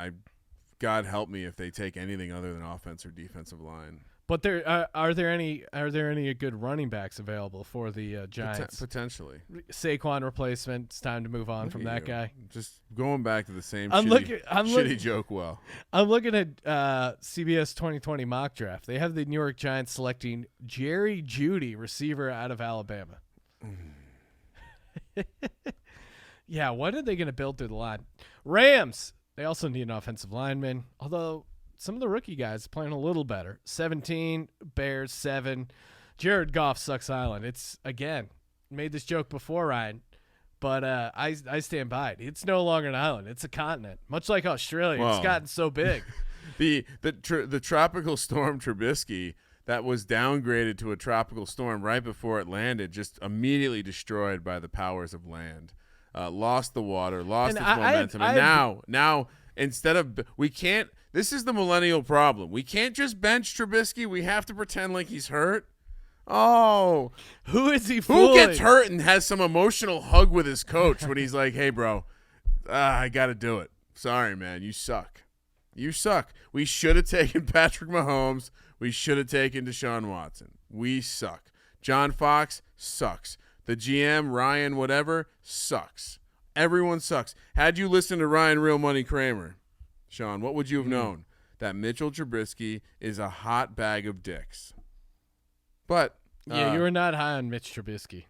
God help me if they take anything other than offense or defensive line. But are there any good running backs available for the Giants? Potentially. Saquon replacement. It's time to move on from that guy. Just going back to the same I'm shitty joke. Well, I'm looking at CBS 2020 mock draft. They have the New York Giants selecting Jerry Jeudy, receiver out of Alabama. Yeah, what are they going to build through the line? Rams. They also need an offensive lineman, although some of the rookie guys playing a little better. 17, Bears 7. Jared Goff sucks island. It's, again, made this joke before, Ryan, but I stand by it. It's no longer an island. It's a continent, much like Australia. Whoa. It's gotten so big. the tropical storm Trubisky that was downgraded to a tropical storm right before it landed, just immediately destroyed by the powers of land. Lost the water, lost its momentum, and now instead of we can't. This is the millennial problem. We can't just bench Trubisky. We have to pretend like he's hurt. Oh, who is he fooling? Who gets hurt and has some emotional hug with his coach when he's like, "Hey, bro, I got to do it. Sorry, man, you suck. You suck. We should have taken Patrick Mahomes. We should have taken Deshaun Watson. We suck. John Fox sucks. The GM, Ryan, whatever, sucks. Everyone sucks. Had you listened to Ryan Real Money Kramer, Sean, what would you have known? That Mitchell Trubisky is a hot bag of dicks. But yeah, you were not high on Mitch Trubisky.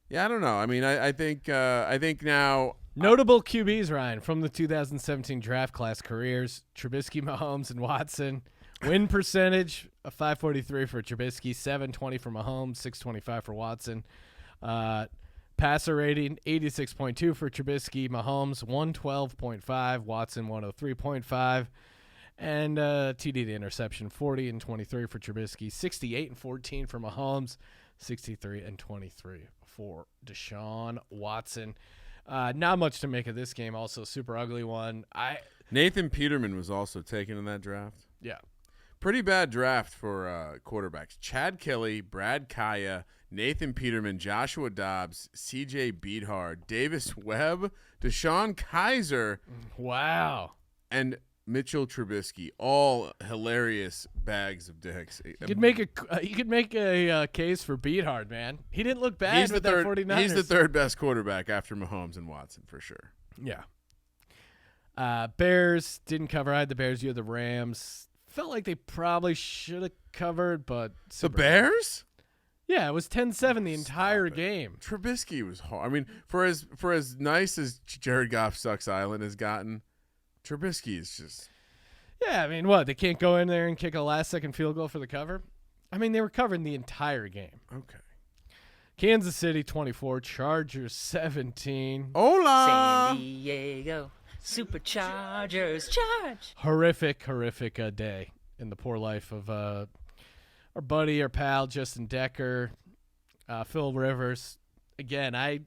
Yeah, I don't know. I mean, I think now notable QBs, Ryan, from the 2017 draft class careers: Trubisky, Mahomes, and Watson. Win percentage of 543 for Trubisky, 720 for Mahomes, 625 for Watson. Passer rating 86.2 for Trubisky, Mahomes 112.5, Watson 103.5, and TD to interception 40 and 23 for Trubisky, 68 and 14 for Mahomes, 63 and 23 for Deshaun Watson. Not much to make of this game. Also, super ugly one. Nathan Peterman was also taken in that draft. Yeah. Pretty bad draft for quarterbacks. Chad Kelly, Brad Kaya, Nathan Peterman, Joshua Dobbs, C.J. Beathard, Davis Webb, Deshaun Kaiser. Wow. And Mitchell Trubisky. All hilarious bags of dicks. You could make a case for Beathard, man. He didn't look bad with that 49ers. He's the third best quarterback after Mahomes and Watson for sure. Yeah. Bears didn't cover. I had the Bears. You had the Rams. Felt like they probably should have covered, but the Bears? Yeah, it was 10-7 the entire game. Trubisky was hard. I mean, for as nice as Jared Goff sucks Island has gotten, Trubisky is just. Yeah, I mean, what? They can't go in there and kick a last-second field goal for the cover? I mean, they were covering the entire game. Okay. Kansas City 24, Chargers 17. Hola! San Diego Superchargers, charge! Horrific day in the poor life of our buddy, our pal, Justin Decker. Phil Rivers, again, I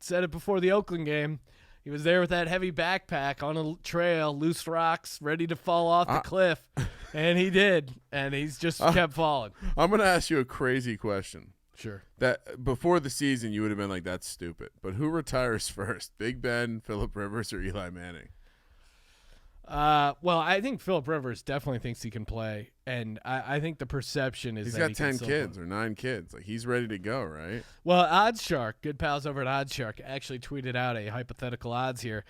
said it before the Oakland game. He was there with that heavy backpack on a trail, loose rocks, ready to fall off the cliff. And he did. And he's just kept falling. I'm going to ask you a crazy question. Sure. That before the season, you would have been like, that's stupid. But who retires first, Big Ben, Phillip Rivers, or Eli Manning? Well, I think Phillip Rivers definitely thinks he can play, and I think the perception is he's that got he 10 can kids play. or 9 kids. Like, he's ready to go, right? Well, Odds Shark, good pals over at Odds Shark, actually tweeted out a hypothetical odds here.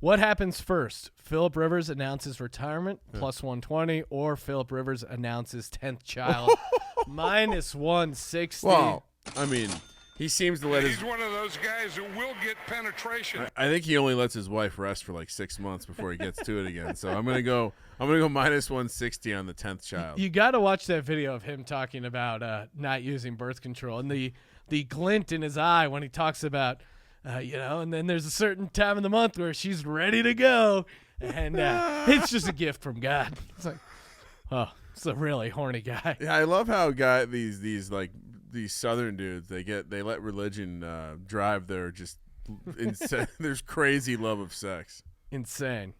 What happens first? Phillip Rivers announces retirement, plus 120, or Phillip Rivers announces 10th child, minus 160. Well, I mean, he seems to let his. He's one of those guys who will get penetration. I think he only lets his wife rest for like 6 months before he gets to it again. So I'm gonna go minus 160 on the 10th child. You got to watch that video of him talking about not using birth control and the glint in his eye when he talks about, and then there's a certain time of the month where she's ready to go, and it's just a gift from God. It's like, oh, it's a really horny guy. Yeah, I love how these Southern dudes they let religion drive their just insane. There's crazy love of sex. Insane.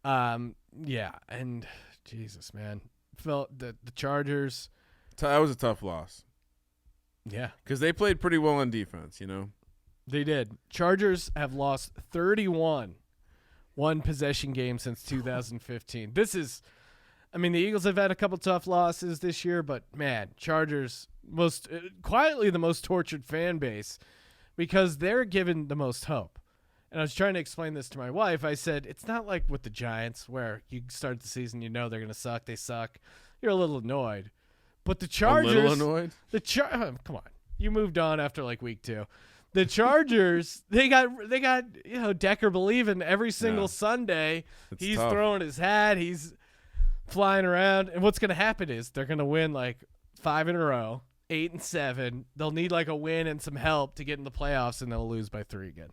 Yeah, and Jesus, man, Phil, the Chargers. That was a tough loss. Yeah, because they played pretty well on defense. They did. Chargers have lost 31 one-possession games since 2015. This is, the Eagles have had a couple tough losses this year, but, man, Chargers, quietly the most tortured fan base because they're given the most hope. And I was trying to explain this to my wife. I said, it's not like with the Giants where you start the season, they're going to suck. They suck. You're a little annoyed. But the Chargers. A little annoyed? Come on. You moved on after like week 2. The Chargers, they got Decker believing every single Sunday. He's tough. throwing his hat. He's flying around. And what's going to happen is they're going to win like 5 in a row, 8-7. They'll need like a win and some help to get in the playoffs, and they'll lose by 3 again.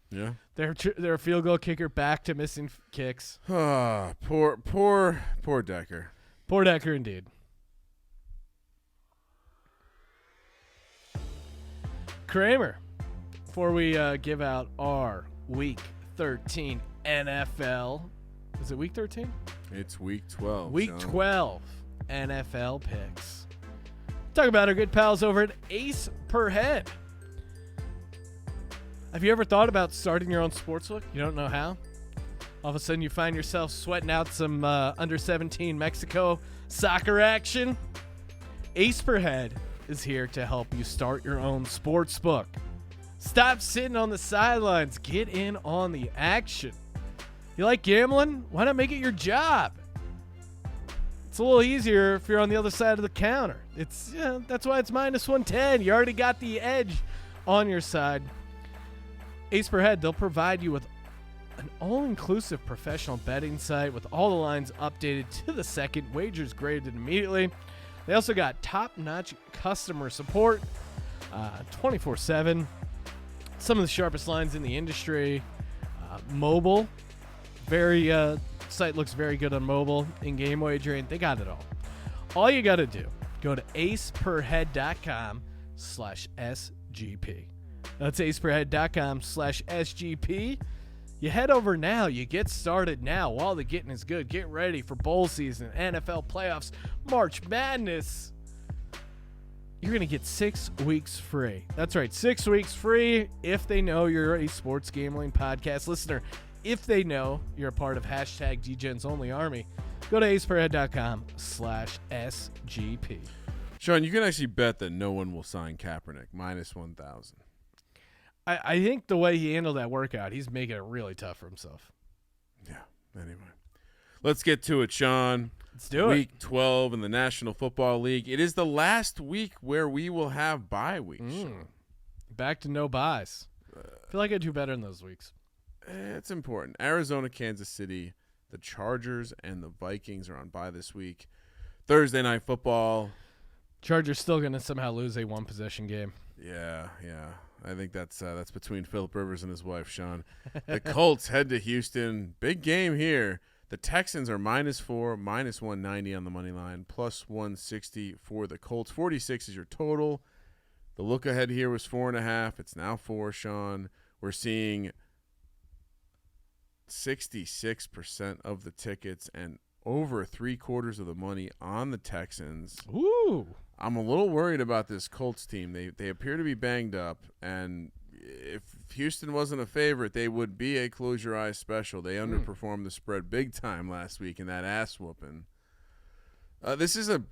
Yeah. They're a field goal kicker back to missing kicks. Poor Decker. Poor Decker indeed. Kramer, before we give out our Week 13 NFL, is it Week 13? It's Week 12. Week Sean. 12 NFL picks. Talk about our good pals over at Ace Per Head. Have you ever thought about starting your own sportsbook? You don't know how? All of a sudden you find yourself sweating out some under 17 Mexico soccer action? Ace Per Head is here to help you start your own sports book. Stop sitting on the sidelines. Get in on the action. You like gambling? Why not make it your job? It's a little easier if you're on the other side of the counter. That's why it's minus 110. You already got the edge on your side. Ace Per Head, they'll provide you with an all-inclusive professional betting site with all the lines updated to the second, wagers graded immediately. They also got top-notch customer support, 24/7. Some of the sharpest lines in the industry. Mobile, site looks very good on mobile. In-game wagering, they got it all. All you got to do, go to aceperhead.com/SGP. That's aceperhead.com/SGP. You head over now. You get started now while the getting is good. Get ready for bowl season, NFL playoffs, March Madness. You're going to get 6 weeks free. That's right, 6 weeks free if they know you're a sports gambling podcast listener. If they know you're a part of #DGens Only Army, go to aceperhead.com/SGP. Sean, you can actually bet that no one will sign Kaepernick, minus 1,000. I think the way he handled that workout, he's making it really tough for himself. Yeah, anyway. Let's get to it, Sean. Let's do it. Week 12 in the National Football League. It is the last week where we will have bye weeks. Back to no buys. I feel like I do better in those weeks. It's important. Arizona, Kansas City, the Chargers, and the Vikings are on bye this week. Thursday Night Football. Chargers still going to somehow lose a one-possession game. Yeah. I think that's between Phillip Rivers and his wife, Sean. The Colts head to Houston. Big game here. The Texans are -4, minus 190 on the money line, plus 160 for the Colts. 46 is your total. The look ahead here was 4.5. It's now 4, Sean. We're seeing 66% of the tickets and over 3/4 of the money on the Texans. Ooh. I'm a little worried about this Colts team. They appear to be banged up, and if Houston wasn't a favorite, they would be a close your eyes special. They underperformed the spread big time last week in that ass whooping. This is a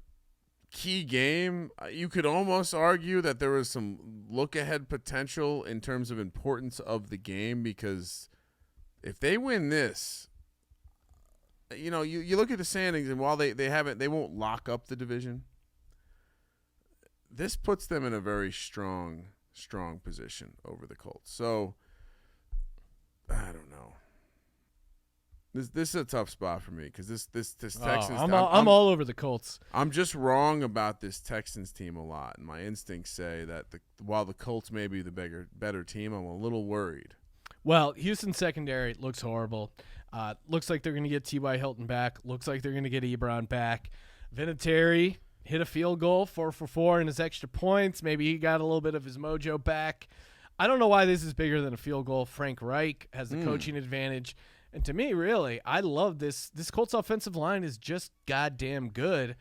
key game. You could almost argue that there was some look ahead potential in terms of importance of the game, because if they win this, you look at the standings, and while they won't lock up the division, this puts them in a very strong position over the Colts. So I don't know. This is a tough spot for me, because this Texans. I'm all over the Colts. I'm just wrong about this Texans team a lot, and my instincts say that while the Colts may be the better team, I'm a little worried. Well, Houston secondary looks horrible. Looks like they're going to get T.Y. Hilton back. Looks like they're going to get Ebron back. Vinatieri hit a field goal, 4 for 4 in his extra points. Maybe he got a little bit of his mojo back. I don't know why this is bigger than a field goal. Frank Reich has the coaching advantage. And to me, really, I love this. This Colts offensive line is just goddamn good.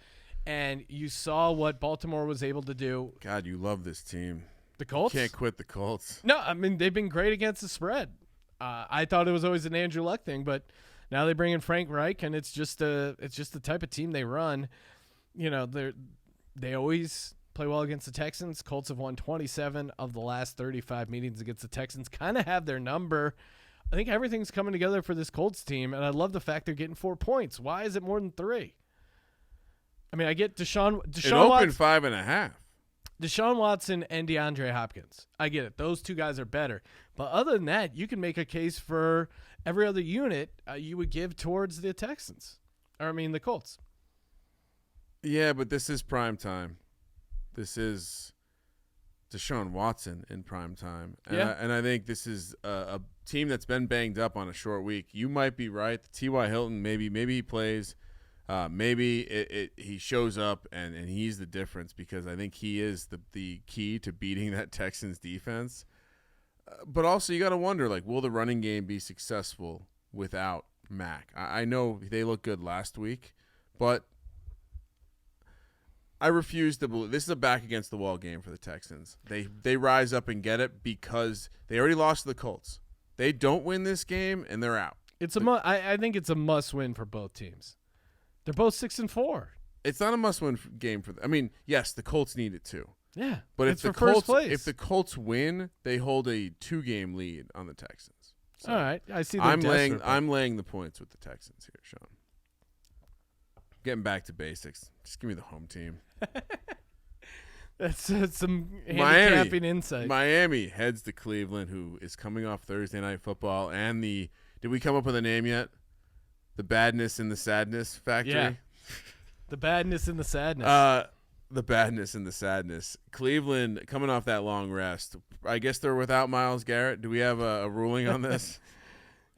And you saw what Baltimore was able to do. God, you love this team. The Colts? You can't quit the Colts. No, I mean, they've been great against the spread. I thought it was always an Andrew Luck thing, but now they bring in Frank Reich, and it's just the type of team they run. You know, they always play well against the Texans. Colts have won 27 of the last 35 meetings against the Texans. Kind of have their number. I think everything's coming together for this Colts team, and I love the fact they're getting 4 points. Why is it more than 3? I mean, I get Deshaun it opened 5.5. Deshaun Watson and DeAndre Hopkins. I get it. Those two guys are better. But other than that, you can make a case for every other unit you would give towards the Texans. Or, I mean, the Colts. Yeah, but this is prime time. This is Deshaun Watson in prime time. And I think this is a team that's been banged up on a short week. You might be right. T.Y. Hilton, maybe he plays. Maybe he shows up and he's the difference, because I think he is the key to beating that Texans defense. But also you got to wonder, like, will the running game be successful without Mac? I know they looked good last week, but I refuse to believe this is a back against the wall game for the Texans. They rise up and get it because they already lost to the Colts. They don't win this game and they're out. I think it's a must win for both teams. They're both 6-4. It's not a must-win game for them. I mean, yes, the Colts need it too. Yeah, but if the Colts win, they hold a 2-game lead on the Texans. So all right, I see. I'm laying the points with the Texans here, Sean. Getting back to basics. Just give me the home team. That's some handicapping insight. Miami heads to Cleveland, who is coming off Thursday Night Football, and did we come up with a name yet? The Badness and the Sadness Factory? Yeah. The Badness and the Sadness. The Badness and the Sadness. Cleveland coming off that long rest. I guess they're without Myles Garrett. Do we have a ruling on this?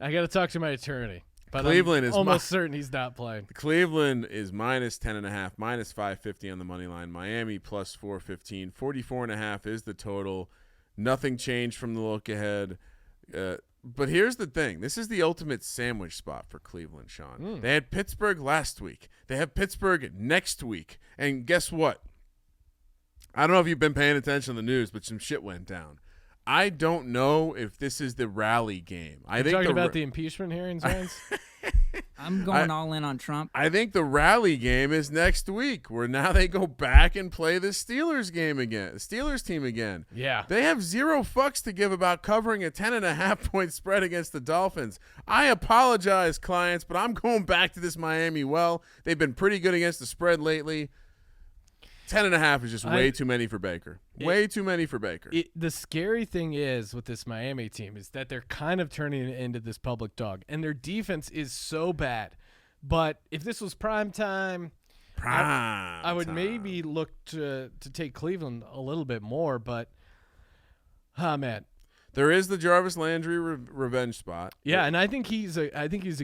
I got to talk to my attorney. But Cleveland is almost certain he's not playing. Cleveland is minus 10.5, minus 550 on the money line. Miami plus 415. 44.5 is the total. Nothing changed from the look ahead. But here's the thing. This is the ultimate sandwich spot for Cleveland, Sean. They had Pittsburgh last week. They have Pittsburgh next week. And guess what? I don't know if you've been paying attention to the news, but some shit went down. I don't know if this is the rally game. You're talking about the impeachment hearings, Rance? I'm going all in on Trump. I think the rally game is next week, where now they go back and play the Steelers team again. Yeah. They have 0 fucks to give about covering a 10.5-point spread against the Dolphins. I apologize, clients, but I'm going back to this Miami well. They've been pretty good against the spread lately. 10.5 is just way too many for Baker. Way too many for Baker. The scary thing is with this Miami team is that they're kind of turning it into this public dog, and their defense is so bad. But if this was prime time, I would maybe look to take Cleveland a little bit more. But, man, there is the Jarvis Landry revenge spot. Yeah, and I think he's a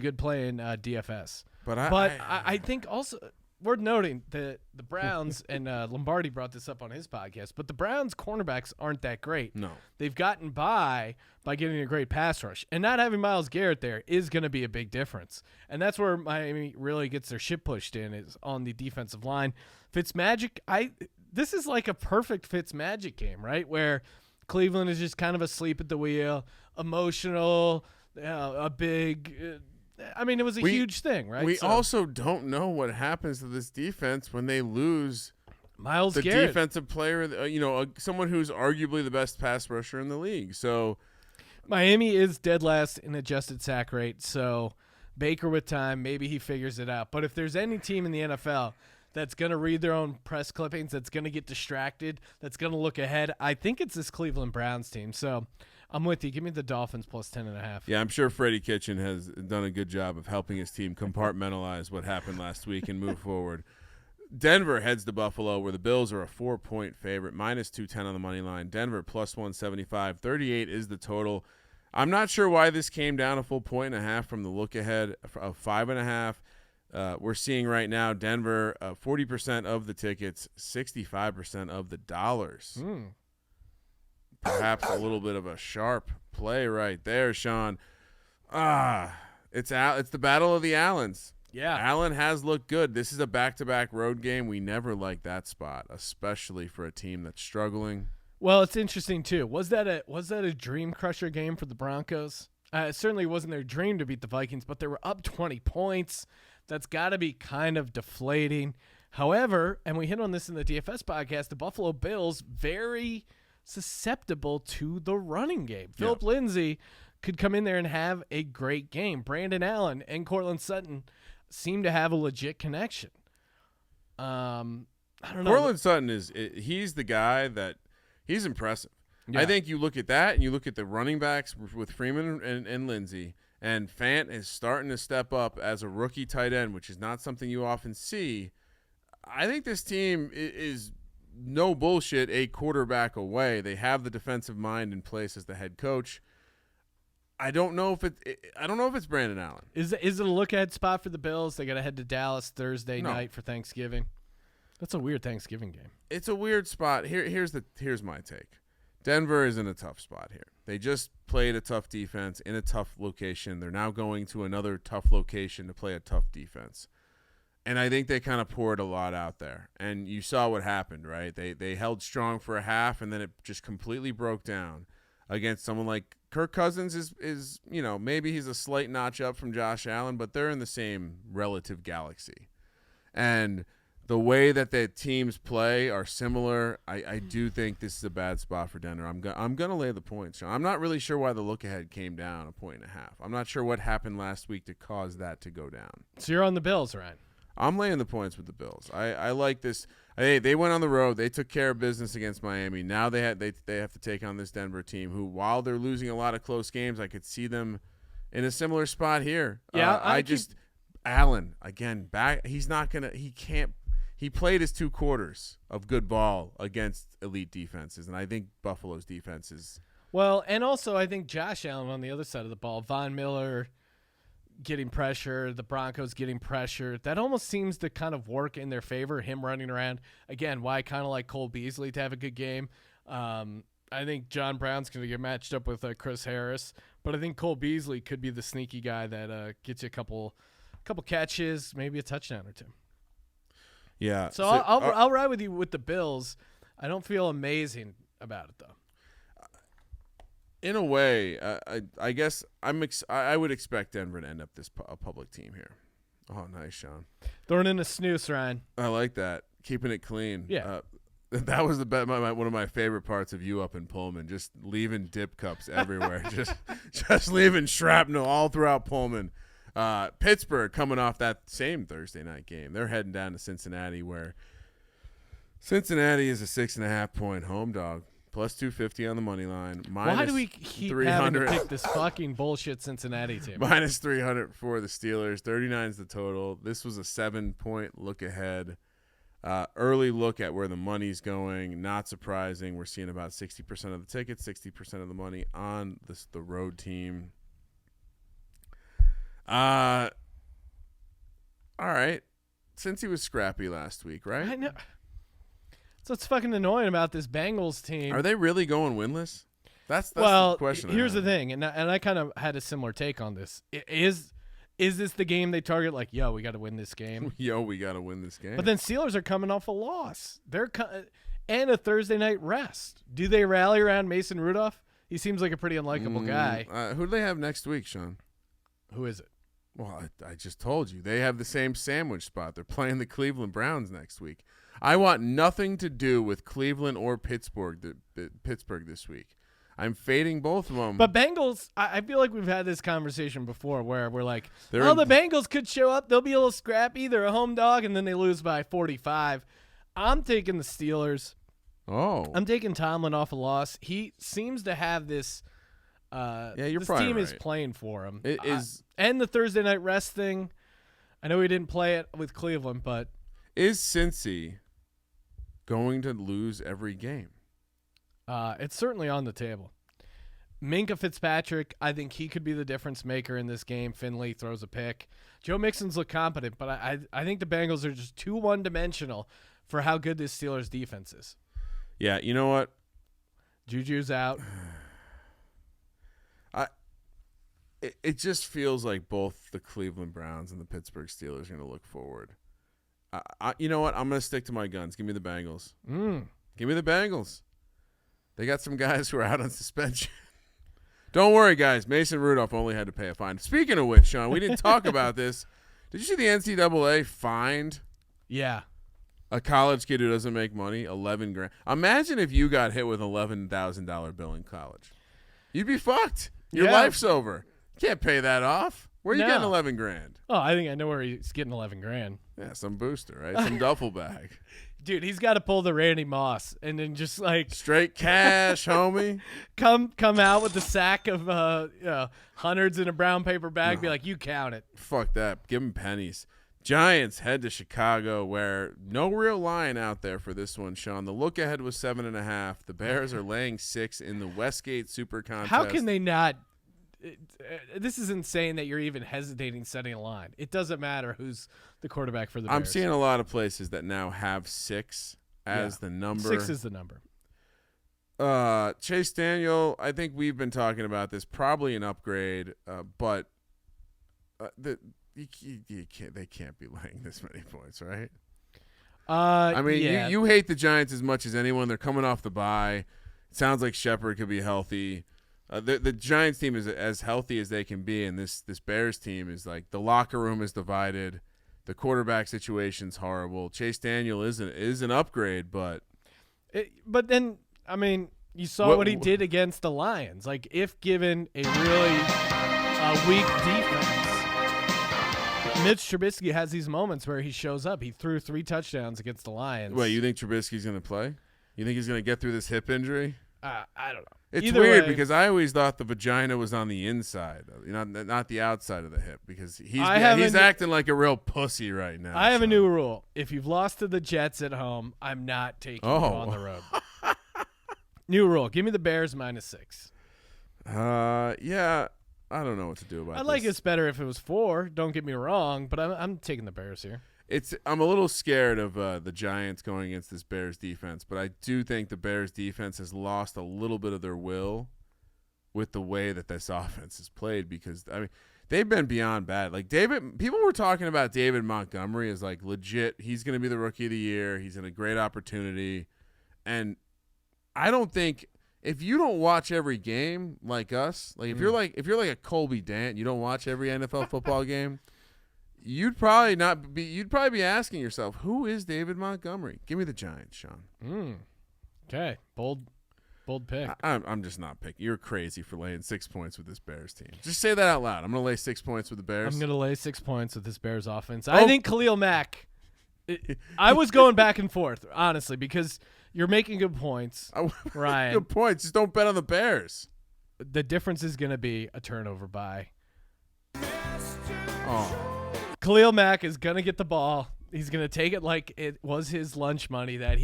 good play in DFS. But I think also worth noting that the Browns and Lombardi brought this up on his podcast, but the Browns cornerbacks aren't that great. No. They've gotten by getting a great pass rush, and not having Myles Garrett there is going to be a big difference. And that's where Miami really gets their shit pushed in, is on the defensive line. Fitzmagic, this is like a perfect Fitzmagic game, right? Where Cleveland is just kind of asleep at the wheel, emotional, a big. It was a huge thing, right? We also don't know what happens to this defense when they lose Myles the Garrett, defensive player, someone who's arguably the best pass rusher in the league. So Miami is dead last in adjusted sack rate, so Baker with time, maybe he figures it out. But if there's any team in the NFL that's going to read their own press clippings, that's going to get distracted, that's going to look ahead, I think it's this Cleveland Browns team. So I'm with you. Give me the Dolphins plus 10.5. Yeah, I'm sure Freddie Kitchen has done a good job of helping his team compartmentalize what happened last week and move forward. Denver heads to Buffalo, where the Bills are a 4-point favorite, minus 210 on the money line. Denver plus 175. 38 is the total. I'm not sure why this came down a full 1.5 from the look ahead of 5.5. We're seeing right now Denver 40% of the tickets, 65% of the dollars. Perhaps a little bit of a sharp play right there, Sean. It's the battle of the Allens. Yeah. Allen has looked good. This is a back-to-back road game. We never like that spot, especially for a team that's struggling. Well, it's interesting too. Was that a dream crusher game for the Broncos? It certainly wasn't their dream to beat the Vikings, but they were up 20 points. That's got to be kind of deflating. However, and we hit on this in the DFS podcast, the Buffalo Bills very susceptible to the running game. Philip Lindsay could come in there and have a great game. Brandon Allen and Cortland Sutton seem to have a legit connection. I don't know. Cortland Sutton he's the guy that he's impressive. Yeah. I think you look at that and you look at the running backs with Freeman and Lindsay, and Fant is starting to step up as a rookie tight end, which is not something you often see. I think this team is no bullshit a quarterback away. They have the defensive mind in place as the head coach. I don't know if it's Brandon Allen. Is it a look ahead spot for the Bills? They got to head to Dallas Thursday night for Thanksgiving. That's a weird Thanksgiving game. It's a weird spot. Here's my take. Denver is in a tough spot here. They just played a tough defense in a tough location. They're now going to another tough location to play a tough defense. And I think they kind of poured a lot out there. And you saw what happened, right? They held strong for a half, and then it just completely broke down against someone like Kirk Cousins is maybe he's a slight notch up from Josh Allen, but they're in the same relative galaxy. And the way that the teams play are similar. I do think this is a bad spot for Denver. I'm gonna lay the points, Sean. I'm not really sure why the look ahead came down 1.5. I'm not sure what happened last week to cause that to go down. So you're on the Bills, Ryan? I'm laying the points with the Bills. I like this. They went on the road. They took care of business against Miami. Now they have to take on this Denver team who, while they're losing a lot of close games, I could see them in a similar spot here. Yeah, Allen again back. He played his 2 quarters of good ball against elite defenses, and I think Buffalo's defense is well. And also, I think Josh Allen on the other side of the ball, Von Miller getting pressure, the Broncos getting pressure. That almost seems to kind of work in their favor, him running around. Again, why I kind of like Cole Beasley to have a good game. I think John Brown's going to get matched up with Chris Harris, but I think Cole Beasley could be the sneaky guy that gets you a couple catches, maybe a touchdown or 2. Yeah. So I'll ride with you with the Bills. I don't feel amazing about it, though. In a way, I guess I would expect Denver to end up a public team here. Oh, nice, Sean. Throwing in a snooze, Ryan. I like that. Keeping it clean. Yeah. That was one of my favorite parts of you up in Pullman, just leaving dip cups everywhere, just leaving shrapnel all throughout Pullman. Pittsburgh coming off that same Thursday night game. They're heading down to Cincinnati, where Cincinnati is a 6.5-point home dog. Plus 250 on the money line. Why do we keep having to pick this fucking bullshit Cincinnati team? Minus 300 for the Steelers. 39 is the total. This was a 7-point look ahead. Early look at where the money's going. Not surprising. We're seeing about 60% of the tickets, 60% of the money on the road team. All right. Cincy was scrappy last week, right? I know. So it's fucking annoying about this Bengals team. Are they really going winless? That's well, the question. Here's the thing, and I kind of had a similar take on this. Is this the game they target? Like, yo, we got to win this game. Yo, we got to win this game. But then Steelers are coming off a loss. And a Thursday night rest. Do they rally around Mason Rudolph? He seems like a pretty unlikable guy. Who do they have next week, Sean? Who is it? Well, I just told you. They have the same sandwich spot. They're playing the Cleveland Browns next week. I want nothing to do with Cleveland or Pittsburgh this week. I'm fading both of them. But Bengals, I feel like we've had this conversation before where we're like, the Bengals could show up. They'll be a little scrappy. They're a home dog, and then they lose by 45. I'm taking the Steelers. Oh. I'm taking Tomlin off a loss. He seems to have this you're this probably team right. is playing for him. It is. And the Thursday night rest thing. I know he didn't play it with Cleveland, but is Cincy going to lose every game? It's certainly on the table. Minka Fitzpatrick, I think he could be the difference maker in this game. Finley throws a pick. Joe Mixon's look competent, but I think the Bengals are just too one-dimensional for how good this Steelers defense is. Yeah, you know what? Juju's out. It just feels like both the Cleveland Browns and the Pittsburgh Steelers are going to look forward. You know what? I'm going to stick to my guns. Give me the Bengals. Give me the Bengals. They got some guys who are out on suspension. Don't worry, guys. Mason Rudolph only had to pay a fine. Speaking of which, Sean, we didn't talk about this. Did you see the NCAA fined? Yeah. A college kid who doesn't make money, $11,000. Imagine if you got hit with an $11,000 bill in college. You'd be fucked. Your life's over. You can't pay that off. Where are you getting $11,000? Oh, I think I know where he's getting $11,000. Yeah, some booster, right? Some duffel bag. Dude, he's got to pull the Randy Moss and then just like straight cash, homie. Come out with the sack of hundreds in a brown paper bag. Be like, you count it. Fuck that. Give him pennies. Giants head to Chicago, where no real line out there for this one, Sean. The look ahead was 7.5. The Bears are laying 6 in the Westgate Super Contest. How can they not? This is insane that you're even hesitating setting a line. It doesn't matter who's the quarterback for the Bears. I'm seeing a lot of places that now have 6 as the number. 6 is the number. Chase Daniel, I think we've been talking about this, probably an upgrade, but they can't be laying this many points, right? I mean, you hate the Giants as much as anyone. They're coming off the bye. It sounds like Shepard could be healthy. The Giants team is as healthy as they can be, and this Bears team is like the locker room is divided. The quarterback situation's horrible. Chase Daniel is an upgrade, but then I mean, you saw what he did against the Lions. Like, if given a really weak defense, Mitch Trubisky has these moments where he shows up. He threw 3 touchdowns against the Lions. Wait, you think Trubisky's going to play? You think he's going to get through this hip injury? I don't know. It's Either weird way, because I always thought the vagina was on the inside, not the outside of the hip, because he's acting like a real pussy right now. I have a new rule. If you've lost to the Jets at home, I'm not taking you on the road. New rule. Give me the Bears -6. Yeah. I don't know what to do about this. I'd like this better if it was 4. Don't get me wrong, but I'm taking the Bears here. I'm a little scared of the Giants going against this Bears defense, but I do think the Bears defense has lost a little bit of their will with the way that this offense is played, because I mean they've been beyond bad. Like people were talking about David Montgomery as like legit. He's going to be the rookie of the year. He's in a great opportunity, and I don't think if you don't watch every game like us, like if you're like a Colby Dant, you don't watch every NFL football game. You'd probably be asking yourself, who is David Montgomery? Give me the Giants, Sean. Okay. Bold pick. I'm just not picking. You're crazy for laying 6 points with this Bears team. Just say that out loud. I'm going to lay 6 points with the Bears. I'm going to lay 6 points with this Bears offense. I think Khalil Mack. I was going back and forth, honestly, because you're making good points, Ryan. Good points. Just don't bet on the Bears. The difference is going to be a turnover by. Oh. Khalil Mack is gonna get the ball. He's gonna take it like it was his lunch money that's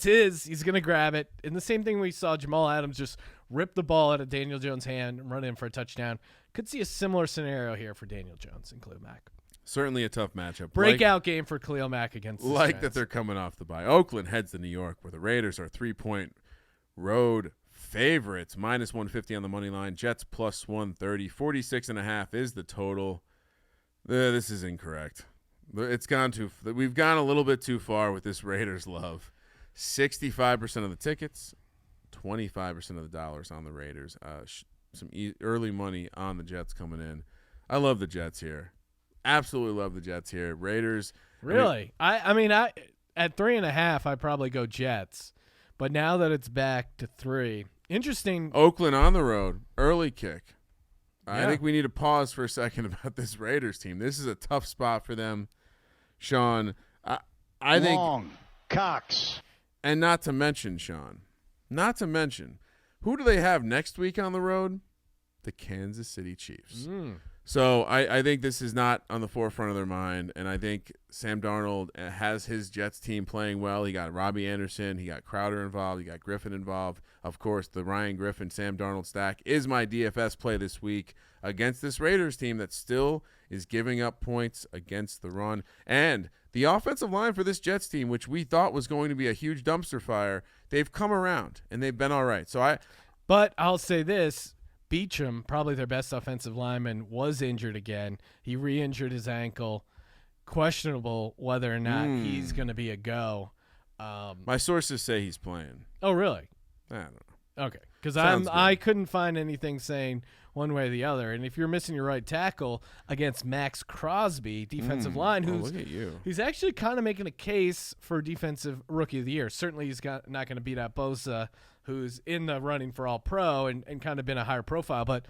his. He's gonna grab it. And the same thing we saw Jamal Adams just rip the ball out of Daniel Jones' hand and run in for a touchdown. Could see a similar scenario here for Daniel Jones and Khalil Mack. Certainly a tough matchup. Breakout game for Khalil Mack against the Like Giants. that they're coming off the bye. Oakland heads to New York, where the Raiders are 3-point road favorites. Minus 150 on the money line. Jets plus 130. 46.5 is the total. This is incorrect. We've gone a little bit too far with this Raiders love. 65% of the tickets, 25% of the dollars on the Raiders. Some early money on the Jets coming in. I love the Jets here. Absolutely love the Jets here. Raiders. Really? I mean, at 3.5, I probably go Jets. But now that it's back to 3, interesting. Oakland on the road, early kick. Yeah. I think we need to pause for a second about this Raiders team. This is a tough spot for them, Sean. I think Long Cox. And not to mention, Sean, who do they have next week on the road? The Kansas City Chiefs. So I think this is not on the forefront of their mind, and I think Sam Darnold has his Jets team playing well. He got Robbie Anderson. He got Crowder involved. He got Griffin involved. Of course, the Ryan Griffin, Sam Darnold stack is my DFS play this week against this Raiders team that still is giving up points against the run. And the offensive line for this Jets team, which we thought was going to be a huge dumpster fire, they've come around, and they've been all right. But I'll say this. Beachum, probably their best offensive lineman, was injured again. He re-injured his ankle. Questionable whether or not he's going to be a go. My sources say he's playing. Oh, really? I don't know. Okay, because I couldn't find anything saying one way or the other. And if you're missing your right tackle against Max Crosby, defensive line, look at you. He's actually kind of making a case for defensive rookie of the year. Certainly he's not going to beat out Bosa, who's in the running for All-Pro and kind of been a higher profile. But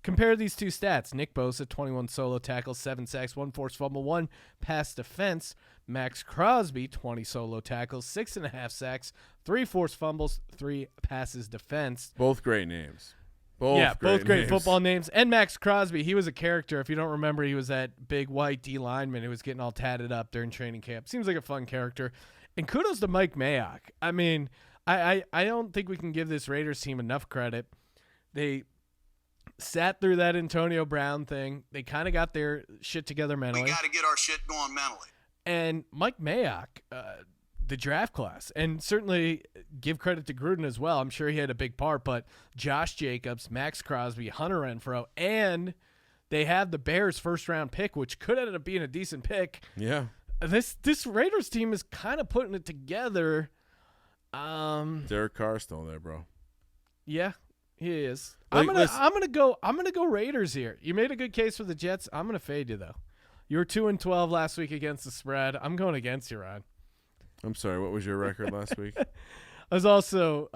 compare these two stats. Nick Bosa, 21 solo tackles, 7 sacks, 1 forced fumble, 1 pass defense. Max Crosby, 20 solo tackles, 6.5 sacks, 3 forced fumbles, 3 passes defense. Both great names. Both great football names. And Max Crosby, he was a character. If you don't remember, he was that big white D lineman who was getting all tatted up during training camp. Seems like a fun character. And kudos to Mike Mayock. I mean, I don't think we can give this Raiders team enough credit. They sat through that Antonio Brown thing. They kind of got their shit together mentally. We got to get our shit going mentally. And Mike Mayock, the draft class, and certainly give credit to Gruden as well. I'm sure he had a big part, but Josh Jacobs, Max Crosby, Hunter Renfrow, and they had the Bears' first-round pick, which could end up being a decent pick. Yeah. This Raiders team is kind of putting it together. Derek Carr's still there, bro. Yeah, he is. Like, I'm gonna go Raiders here. You made a good case for the Jets. I'm gonna fade you though. You were 2-12 last week against the spread. I'm going against you, Ryan. I'm sorry. What was your record last week? I was also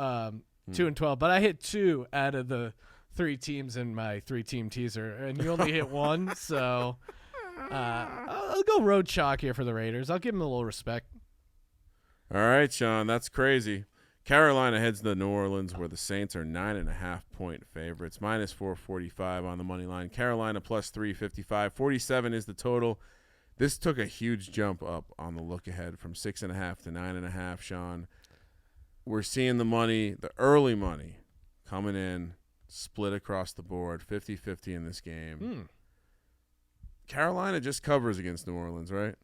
2-12, but I hit 2 out of the 3 teams in my 3-team teaser, and you only hit 1. So I'll go road chalk here for the Raiders. I'll give them a little respect. All right, Sean. That's crazy. Carolina heads to New Orleans, where the Saints are 9.5-point favorites. Minus 445 on the money line. Carolina plus 355. 47 is the total. This took a huge jump up on the look ahead from 6.5 to 9.5, Sean. We're seeing the money, the early money, coming in, split across the board, 50-50 in this game. Carolina just covers against New Orleans, right?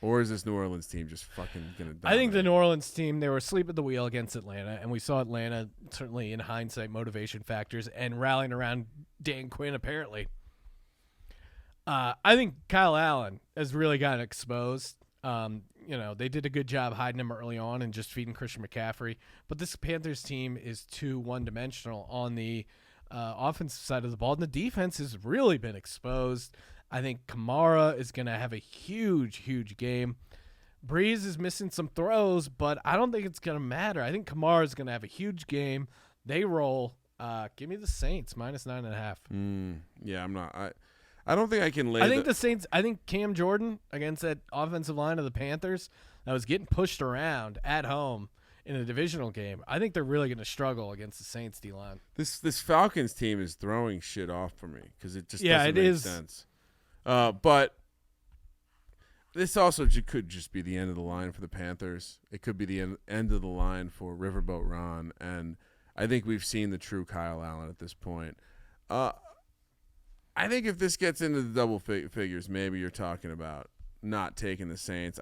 Or is this New Orleans team just fucking going to dominate? I think the New Orleans team, they were asleep at the wheel against Atlanta, and we saw Atlanta, certainly in hindsight, motivation factors, and rallying around Dan Quinn, apparently. I think Kyle Allen has really gotten exposed. They did a good job hiding him early on and just feeding Christian McCaffrey. But this Panthers team is too one-dimensional on the offensive side of the ball, and the defense has really been exposed. I think Kamara is going to have a huge, huge game. Breeze is missing some throws, but I don't think it's going to matter. I think Kamara is going to have a huge game. They roll. Give me the Saints, minus 9.5. Yeah, I'm not. I don't think I can lay. I think the Saints. I think Cam Jordan against that offensive line of the Panthers that was getting pushed around at home in a divisional game. I think they're really going to struggle against the Saints D line. This Falcons team is throwing shit off for me because it just doesn't make sense. But this also could just be the end of the line for the Panthers. It could be the end of the line for Riverboat Ron, and I think we've seen the true Kyle Allen at this point. I I think if this gets into the double figures, maybe you're talking about not taking the Saints.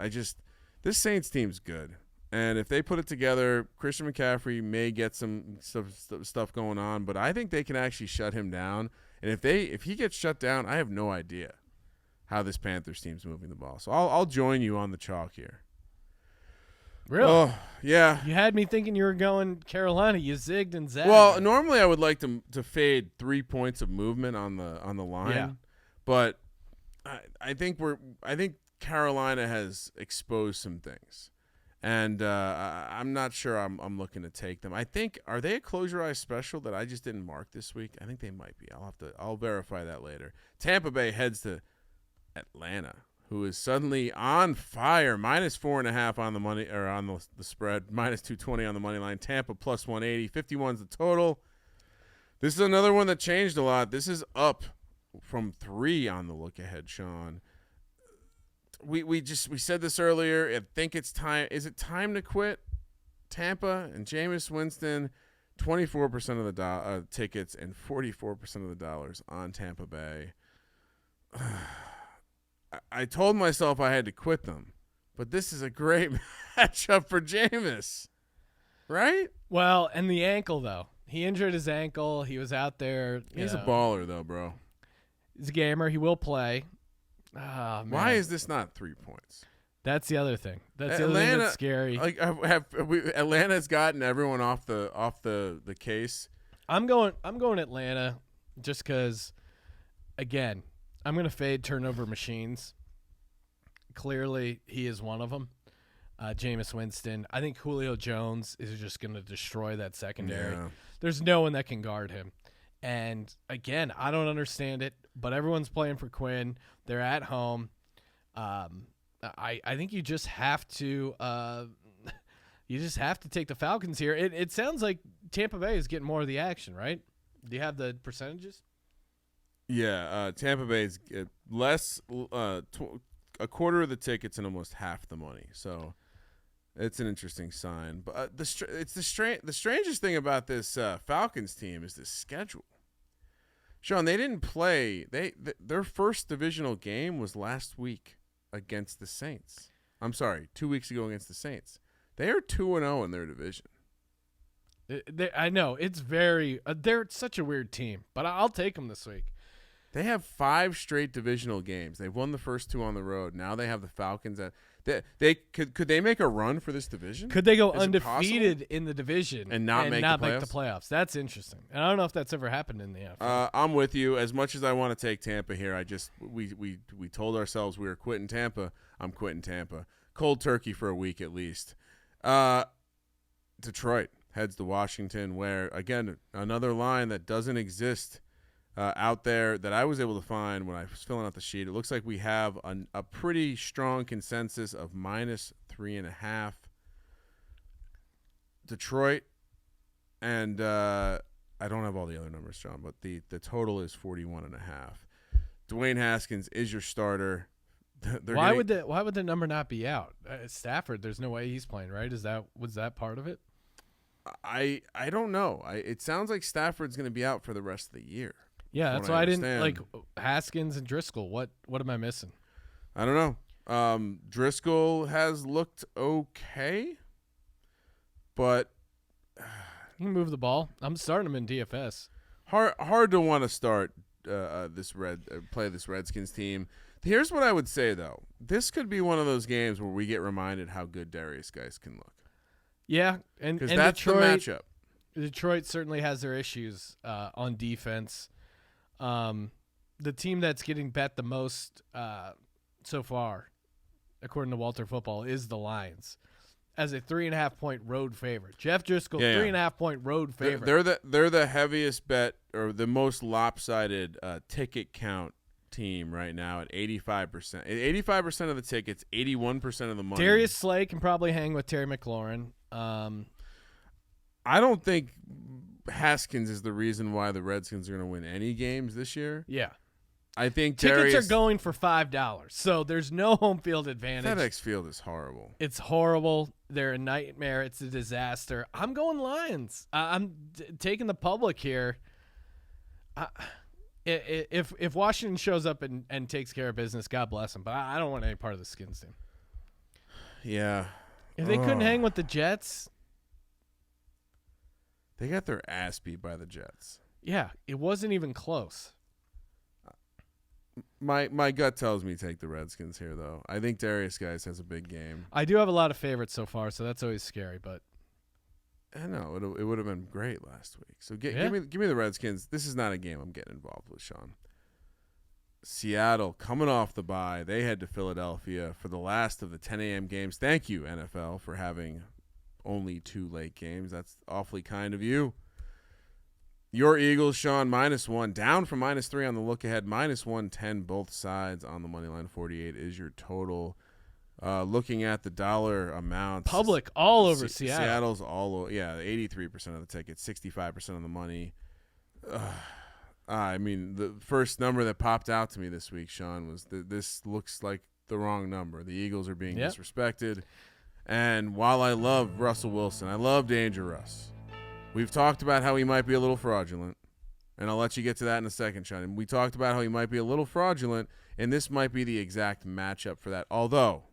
This Saints team's good. And if they put it together, Christian McCaffrey may get some stuff going on, but I think they can actually shut him down. And if he gets shut down, I have no idea how this Panthers team's moving the ball. So I'll join you on the chalk here. Really? Oh, yeah. You had me thinking you were going Carolina. You zigged and zagged. Well, normally I would like to fade 3 points of movement on the line. Yeah. But I think Carolina has exposed some things. And I'm not sure I'm looking to take them. Are they a close your eyes special that I just didn't mark this week? I think they might be. I'll verify that later. Tampa Bay heads to Atlanta, who is suddenly on fire. -4.5 on the money or on the spread. -220 on the money line. Tampa plus 180. 51's the total. This is another one that changed a lot. This is up from 3 on the look ahead, Sean. We said this earlier. I think it's time. Is it time to quit? Tampa and Jameis Winston, 24% of the tickets and 44% of the dollars on Tampa Bay. I told myself I had to quit them, but this is a great matchup for Jameis, right? Well, and the ankle though. He injured his ankle. He was out there. He's a baller though, bro. He's a gamer. He will play. Oh, man. Why is this not 3 points? That's the other thing. That's the other thing that's scary. Like Atlanta's gotten everyone off the case. I'm going Atlanta just because, again, I'm going to fade turnover machines. Clearly, he is one of them. Jameis Winston. I think Julio Jones is just going to destroy that secondary. Yeah. There's no one that can guard him. And, again, I don't understand it, but everyone's playing for Quinn. They're at home. I think you just have to take the Falcons here. It sounds like Tampa Bay is getting more of the action, right? Do you have the percentages? Yeah, Tampa Bay's less a quarter of the tickets and almost half the money. So it's an interesting sign. But the strangest thing about this Falcons team is the schedule. Sean, they didn't play. Their first divisional game was last week against the Saints. I'm sorry, 2 weeks ago against the Saints. They are 2-0 in their division. I know it's very. They're such a weird team, but I'll take them this week. They have 5 straight divisional games. They've won the first 2 on the road. Now they have the Falcons. Could they make a run for this division? Could they go undefeated in the division and not make the playoffs? That's interesting. And I don't know if that's ever happened in the NFL. I'm with you. As much as I want to take Tampa here, we told ourselves we were quitting Tampa. I'm quitting Tampa. Cold turkey for a week at least. Detroit heads to Washington, where again another line that doesn't exist out there that I was able to find when I was filling out the sheet. It looks like we have a pretty strong consensus of -3.5. Detroit, and I don't have all the other numbers, John, but the total is 41.5. Dwayne Haskins is your starter. Why would the number not be out? Stafford, there's no way he's playing, right? Was that part of it? I don't know. It sounds like Stafford's going to be out for the rest of the year. Yeah, that's why I didn't like Haskins and Driscoll. What am I missing? I don't know. Driscoll has looked okay, but he can move the ball. I'm starting him in DFS. Hard to want to start play this Redskins team. Here's what I would say though. This could be one of those games where we get reminded how good Darius Geis can look. Yeah, and that's Detroit, the matchup. Detroit certainly has their issues on defense. The team that's getting bet the most so far, according to Walter Football, is the Lions, as a 3.5-point road favorite. Jeff Driscoll, 3.5-point road favorite. They're the heaviest bet or the most lopsided ticket count team right now at 85%. 85% of the tickets, 81% of the money. Darius Slay can probably hang with Terry McLaurin. I don't think Haskins is the reason why the Redskins are going to win any games this year. Yeah. I think tickets are going for $5, so there's no home field advantage. FedEx Field is horrible. It's horrible. They're a nightmare. It's a disaster. I'm going Lions. I'm taking the public here. If Washington shows up and takes care of business, God bless them. But I don't want any part of the Skins team. Yeah. If they couldn't hang with the Jets, they got their ass beat by the Jets. Yeah, it wasn't even close. My gut tells me take the Redskins here, though. I think Darius Guice has a big game. I do have a lot of favorites so far, so that's always scary. But I know it would have been great last week. So give me the Redskins. This is not a game I'm getting involved with, Sean. Seattle coming off the bye, they head to Philadelphia for the last of the 10 a.m. games. Thank you, NFL, for having only 2 late games. That's awfully kind of you. Your Eagles, Sean, -1, down from -3 on the look ahead, -110 both sides on the money line. 48 is your total. Looking at the dollar amount, public all over Seattle. Seattle's all over. Yeah, 83% of the tickets, 65% of the money. I mean, the first number that popped out to me this week, Sean, was this looks like the wrong number. The Eagles are being disrespected. And while I love Russell Wilson, I love Danger Russ. We've talked about how he might be a little fraudulent, and I'll let you get to that in a second, Sean. And we talked about how he might be a little fraudulent, and this might be the exact matchup for that. Although,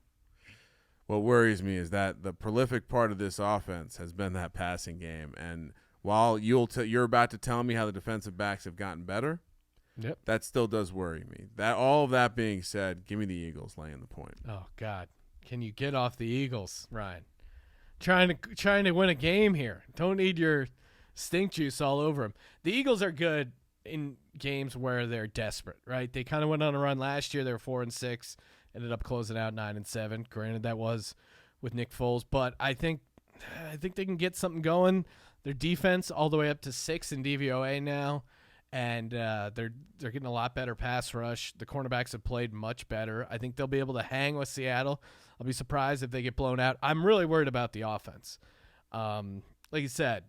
what worries me is that the prolific part of this offense has been that passing game. And while you're about to tell me how the defensive backs have gotten better, that still does worry me. All of that being said, give me the Eagles laying the point. Oh God, can you get off the Eagles, Ryan? Trying to win a game here. Don't need your stink juice all over them. The Eagles are good in games where they're desperate, right? They kind of went on a run last year. They were 4-6, ended up closing out 9-7. Granted, that was with Nick Foles, but I think they can get something going. Their defense all the way up to 6 in DVOA now, and they're getting a lot better pass rush. The cornerbacks have played much better. I think they'll be able to hang with Seattle. I'll be surprised if they get blown out. I'm really worried about the offense. Like you said,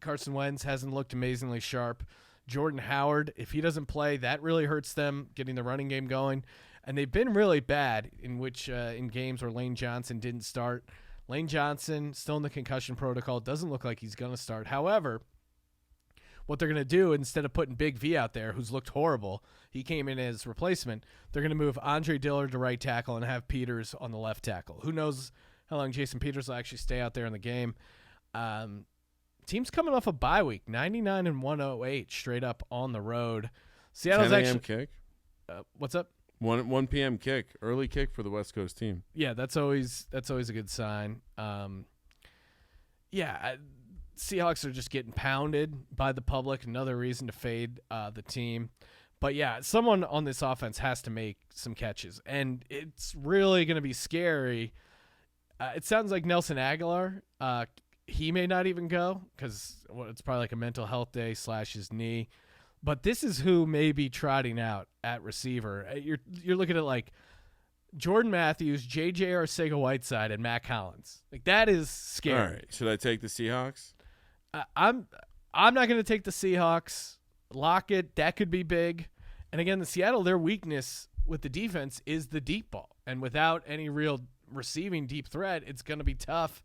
Carson Wentz hasn't looked amazingly sharp. Jordan Howard, if he doesn't play, that really hurts them getting the running game going. And they've been really bad in games where Lane Johnson didn't start. Lane Johnson, still in the concussion protocol, doesn't look like he's going to start. However, what they're going to do, instead of putting Big V out there, who's looked horrible, he came in as replacement, they're going to move Andre Dillard to right tackle and have Peters on the left tackle. Who knows how long Jason Peters will actually stay out there in the game. Team's coming off a bye week, 99-108 straight up on the road. Seattle's 10 a.m. kick. What's up? 1 p.m. kick, early kick for the West Coast team. Yeah, that's always a good sign. Seahawks are just getting pounded by the public. Another reason to fade the team. But yeah, someone on this offense has to make some catches, and it's really going to be scary. It sounds like Nelson Aguilar. He may not even go because it's probably like a mental health day / his knee. But this is who may be trotting out at receiver. You're looking at like Jordan Matthews, J.J. Arcega-Whiteside, and Matt Collins. Like that is scary. All right, should I take the Seahawks? I'm not going to take the Seahawks. Lock it. That could be big. And again, the Seattle, their weakness with the defense is the deep ball. And without any real receiving deep threat, it's going to be tough.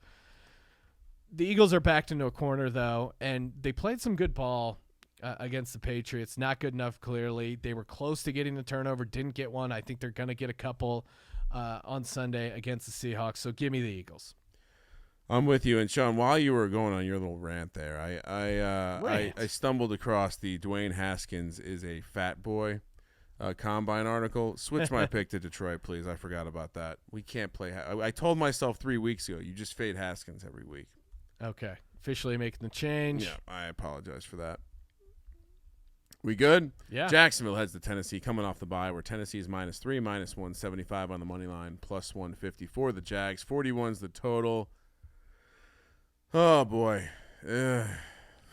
The Eagles are backed into a corner, though, and they played some good ball against the Patriots. Not good enough, clearly. They were close to getting the turnover, didn't get one. I think they're going to get a couple on Sunday against the Seahawks, so give me the Eagles. I'm with you. And, Sean, while you were going on your little rant there, I stumbled across the Dwayne Haskins is a fat boy Combine article. Switch my pick to Detroit, please. I forgot about that. We can't play. I told myself 3 weeks ago, you just fade Haskins every week. Okay. Officially making the change. Yeah, I apologize for that. We good? Yeah. Jacksonville heads to Tennessee coming off the bye where Tennessee is -3, -175 on the money line, +150 for the Jags. 41's the total. Oh, boy.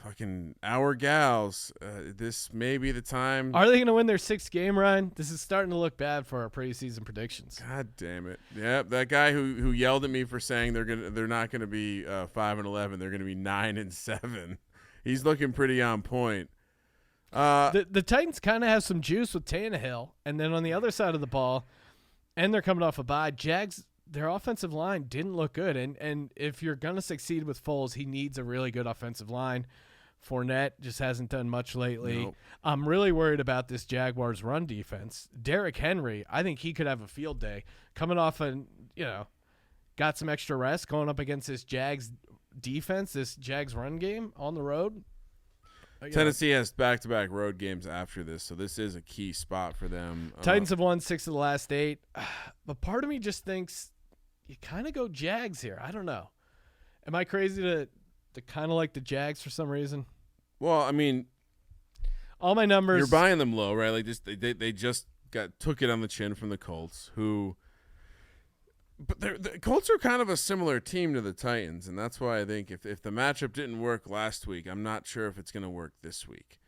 Fucking our gals. This may be the time. Are they going to win their 6th game, Ryan? This is starting to look bad for our preseason predictions. God damn it! Yep, that guy who yelled at me for saying they're not gonna be 5-11. They're gonna be 9-7. He's looking pretty on point. The Titans kind of have some juice with Tannehill, and then on the other side of the ball, and they're coming off a bye. Jags, their offensive line didn't look good, and if you're gonna succeed with Foles, he needs a really good offensive line. Fournette just hasn't done much lately. Nope. I'm really worried about this Jaguars run defense. Derrick Henry, I think he could have a field day. Coming off got some extra rest going up against this Jags defense, this Jags run game on the road. Tennessee has back-to-back road games after this, so this is a key spot for them. Titans have won 6 of the last 8, but part of me just thinks you kind of go Jags here. I don't know. Am I crazy to kind of like the Jags for some reason? Well, I mean, all my numbers. You're buying them low, right? Like they just took it on the chin from the Colts, but the Colts are kind of a similar team to the Titans, and that's why I think if the matchup didn't work last week, I'm not sure if it's going to work this week.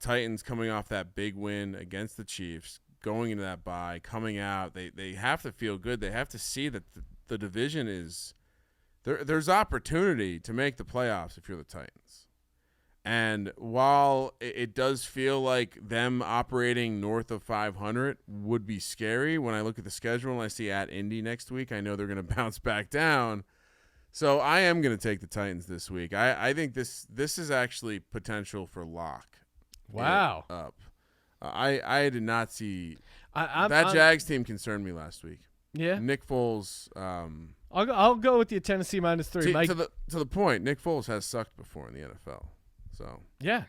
Titans coming off that big win against the Chiefs, going into that bye, coming out, they have to feel good. They have to see that the division is there's opportunity to make the playoffs if you're the Titans. And while it does feel like them operating north of 500 would be scary, when I look at the schedule and I see at Indy next week, I know they're going to bounce back down. So I am going to take the Titans this week. I think this is actually potential for lock. Wow. Up. I did not see that Jags team concerned me last week. Yeah. Nick Foles. I'll go with you, Tennessee -3. To the point, Nick Foles has sucked before in the NFL. So yeah,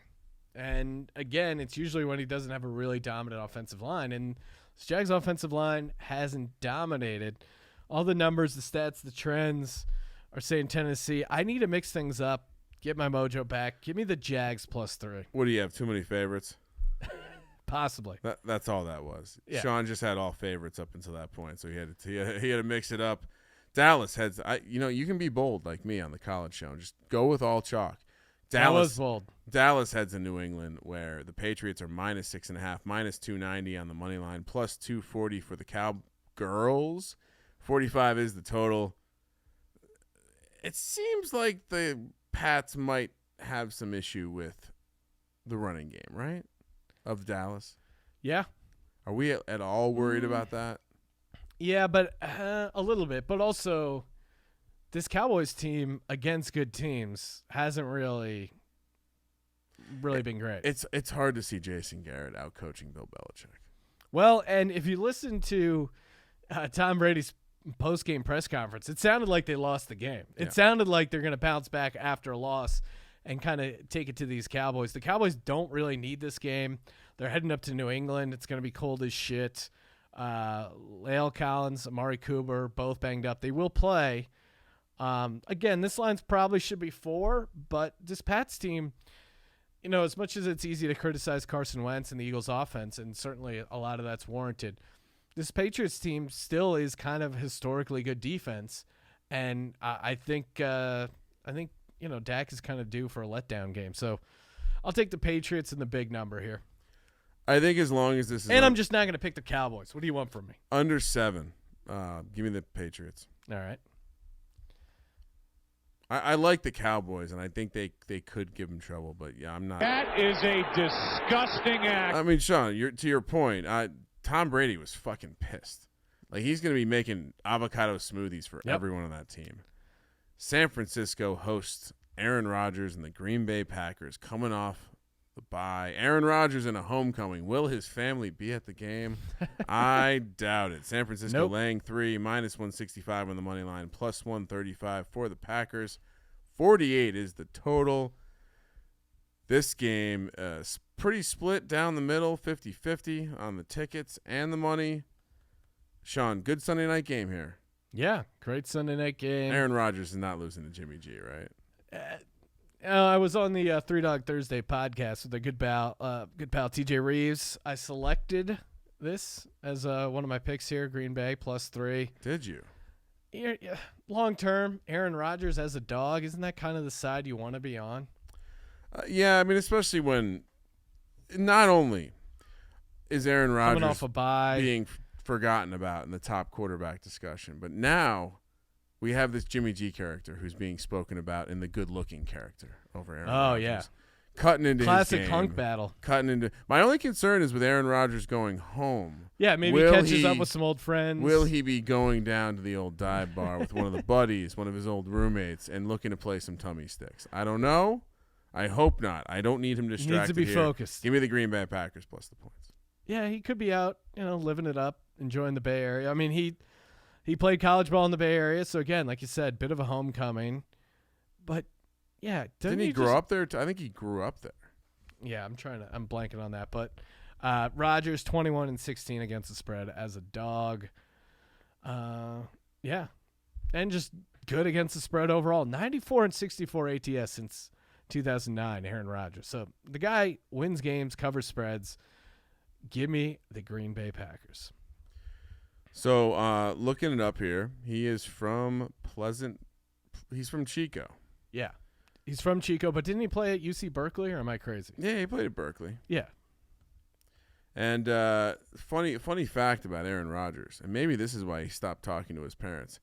and again, it's usually when he doesn't have a really dominant offensive line, and this Jags offensive line hasn't dominated. All the numbers, the stats, the trends are saying Tennessee. I need to mix things up, get my mojo back. Give me the Jags +3. What do you have? Too many favorites? Possibly. That's all that was. Yeah. Sean just had all favorites up until that point, so he had to mix it up. Dallas heads. You can be bold like me on the college show and just go with all chalk. Dallas bold. Dallas heads in New England, where the Patriots are -6.5, -290 on the money line, +240 for the Cowgirls. 45 is the total. It seems like the Pats might have some issue with the running game, right? Of Dallas. Yeah. Are we at all worried about that? Yeah, but a little bit. But also, this Cowboys team against good teams hasn't really been great. It's hard to see Jason Garrett out coaching Bill Belichick. Well, and if you listen to Tom Brady's post-game press conference, it sounded like they lost the game. It sounded like they're going to bounce back after a loss and kind of take it to these Cowboys. The Cowboys don't really need this game. They're heading up to New England. It's going to be cold as shit. Lael Collins, Amari Cooper, both banged up. They will play. Again, this line's probably should be 4, but this Pats team, as much as it's easy to criticize Carson Wentz and the Eagles offense, and certainly a lot of that's warranted, this Patriots team still is kind of historically good defense. And I think Dak is kind of due for a letdown game. So I'll take the Patriots and the big number here. I think as long as this is, and I'm just not going to pick the Cowboys. What do you want from me? Under 7. Give me the Patriots. All right. I like the Cowboys, and I think they could give them trouble, but yeah, I'm not. That is a disgusting act. I mean, Sean, to your point, Tom Brady was fucking pissed. Like, he's going to be making avocado smoothies for everyone on that team. San Francisco hosts Aaron Rodgers and the Green Bay Packers coming off the bye. Aaron Rodgers in a homecoming. Will his family be at the game? I doubt it. San Francisco laying 3, -165 on the money line, +135 for the Packers. 48 is the total. This game is pretty split down the middle, 50-50 on the tickets and the money. Sean, good Sunday night game here. Yeah, great Sunday night game. Aaron Rodgers is not losing to Jimmy G, right? I was on the Three Dog Thursday podcast with a good pal TJ Reeves. I selected this as one of my picks here, Green Bay +3. Did you? Long term, Aaron Rodgers as a dog, isn't that kind of the side you want to be on? Yeah, I mean, especially when not only is Aaron Rodgers coming off a bye, being forgotten about in the top quarterback discussion, but now we have this Jimmy G character who's being spoken about in the good-looking character over Aaron Rodgers. Yeah. Cutting into classic his game. hunk battle. My only concern is with Aaron Rodgers going home. Yeah, maybe he catches up with some old friends. Will he be going down to the old dive bar with one of the buddies, one of his old roommates, and looking to play some tummy sticks? I don't know. I hope not. I don't need him distracted. Needs to be here. focused. Give me the Green Bay Packers plus the points. Yeah, he could be out, living it up, enjoying the Bay Area. I mean, he played college ball in the Bay Area, so again, like you said, bit of a homecoming. But yeah, didn't he grow up there? I think he grew up there. Yeah, I'm blanking on that. But Rodgers 21-16 against the spread as a dog. Yeah, and just good against the spread overall. 94-64 ATS since 2009. Aaron Rodgers. So the guy wins games, covers spreads. Give me the Green Bay Packers. So looking it up here, he is from Pleasant. He's from Chico. Yeah, he's from Chico, but didn't he play at UC Berkeley, or am I crazy? Yeah, he played at Berkeley. Yeah. And funny fact about Aaron Rodgers, and maybe this is why he stopped talking to his parents.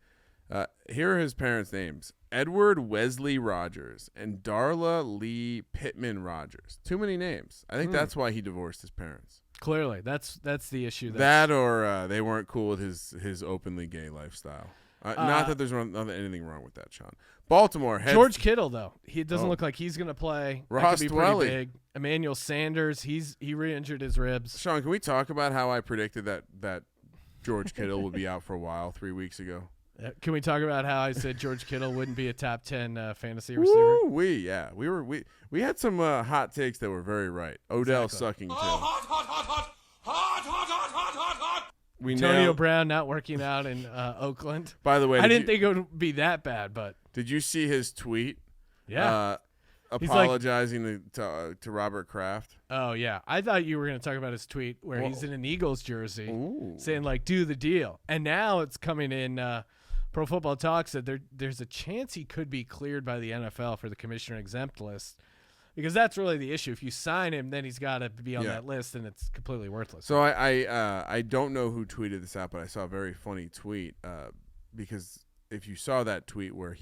Here are his parents' names: Edward Wesley Rodgers and Darla Lee Pittman Rodgers. Too many names. I think that's why he divorced his parents. Clearly, that's the issue. That or they weren't cool with his openly gay lifestyle. Not that there's anything wrong with that, Sean. Baltimore heads George Kittle, though, he doesn't look like he's going to play. Ross that could be pretty Dwelly. big. Emmanuel Sanders, he re-injured his ribs. Sean, can we talk about how I predicted that George Kittle would be out for a while 3 weeks ago? Can we talk about how I said George Kittle wouldn't be a top 10 fantasy receiver? We had some hot takes that were very right. Odell sucking too. Hot, hot, hot, hot, hot, hot, hot, hot, hot, hot. Antonio Brown not working out in Oakland. By the way, I didn't think it would be that bad, but did you see his tweet? Yeah. Apologizing to Robert Kraft. Oh, yeah. I thought you were going to talk about his tweet where he's in an Eagles jersey saying, do the deal. And now it's coming in Pro Football Talk said there's a chance he could be cleared by the NFL for the commissioner exempt list. Because that's really the issue. If you sign him, then he's got to be on that list, and it's completely worthless. So I don't know who tweeted this out, but I saw a very funny tweet because if you saw that tweet where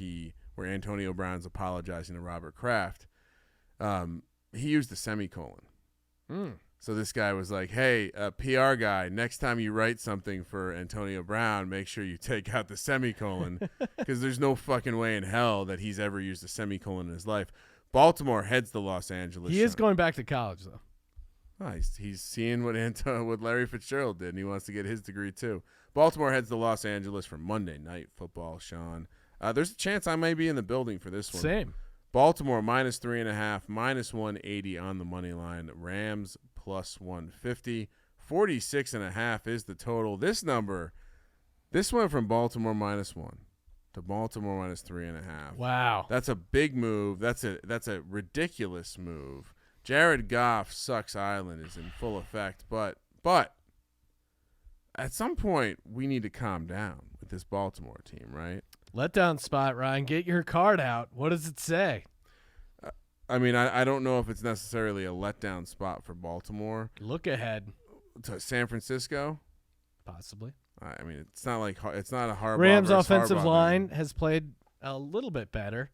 Antonio Brown's apologizing to Robert Kraft, he used the semicolon. So this guy was like, "Hey, PR guy, next time you write something for Antonio Brown, make sure you take out the semicolon because there's no fucking way in hell that he's ever used a semicolon in his life." Baltimore heads to Los Angeles. He is going back to college, though. Nice. He's seeing what Larry Fitzgerald did, and he wants to get his degree too. Baltimore heads to Los Angeles for Monday Night Football, Sean. There's a chance I may be in the building for this one. Same. Baltimore -3.5, -180 on the money line. Rams +150. 46.5 is the total. This went from Baltimore -1 to Baltimore -3.5. Wow. That's a big move. That's a ridiculous move. Jared Goff sucks island is in full effect, but at some point we need to calm down with this Baltimore team, right? Letdown spot, Ryan. Get your card out. What does it say? I mean, I don't know if it's necessarily a letdown spot for Baltimore. Look ahead. To San Francisco? Possibly. I mean, it's not a Harbaugh. Rams' versus offensive Harbaugh line game. has played a little bit better.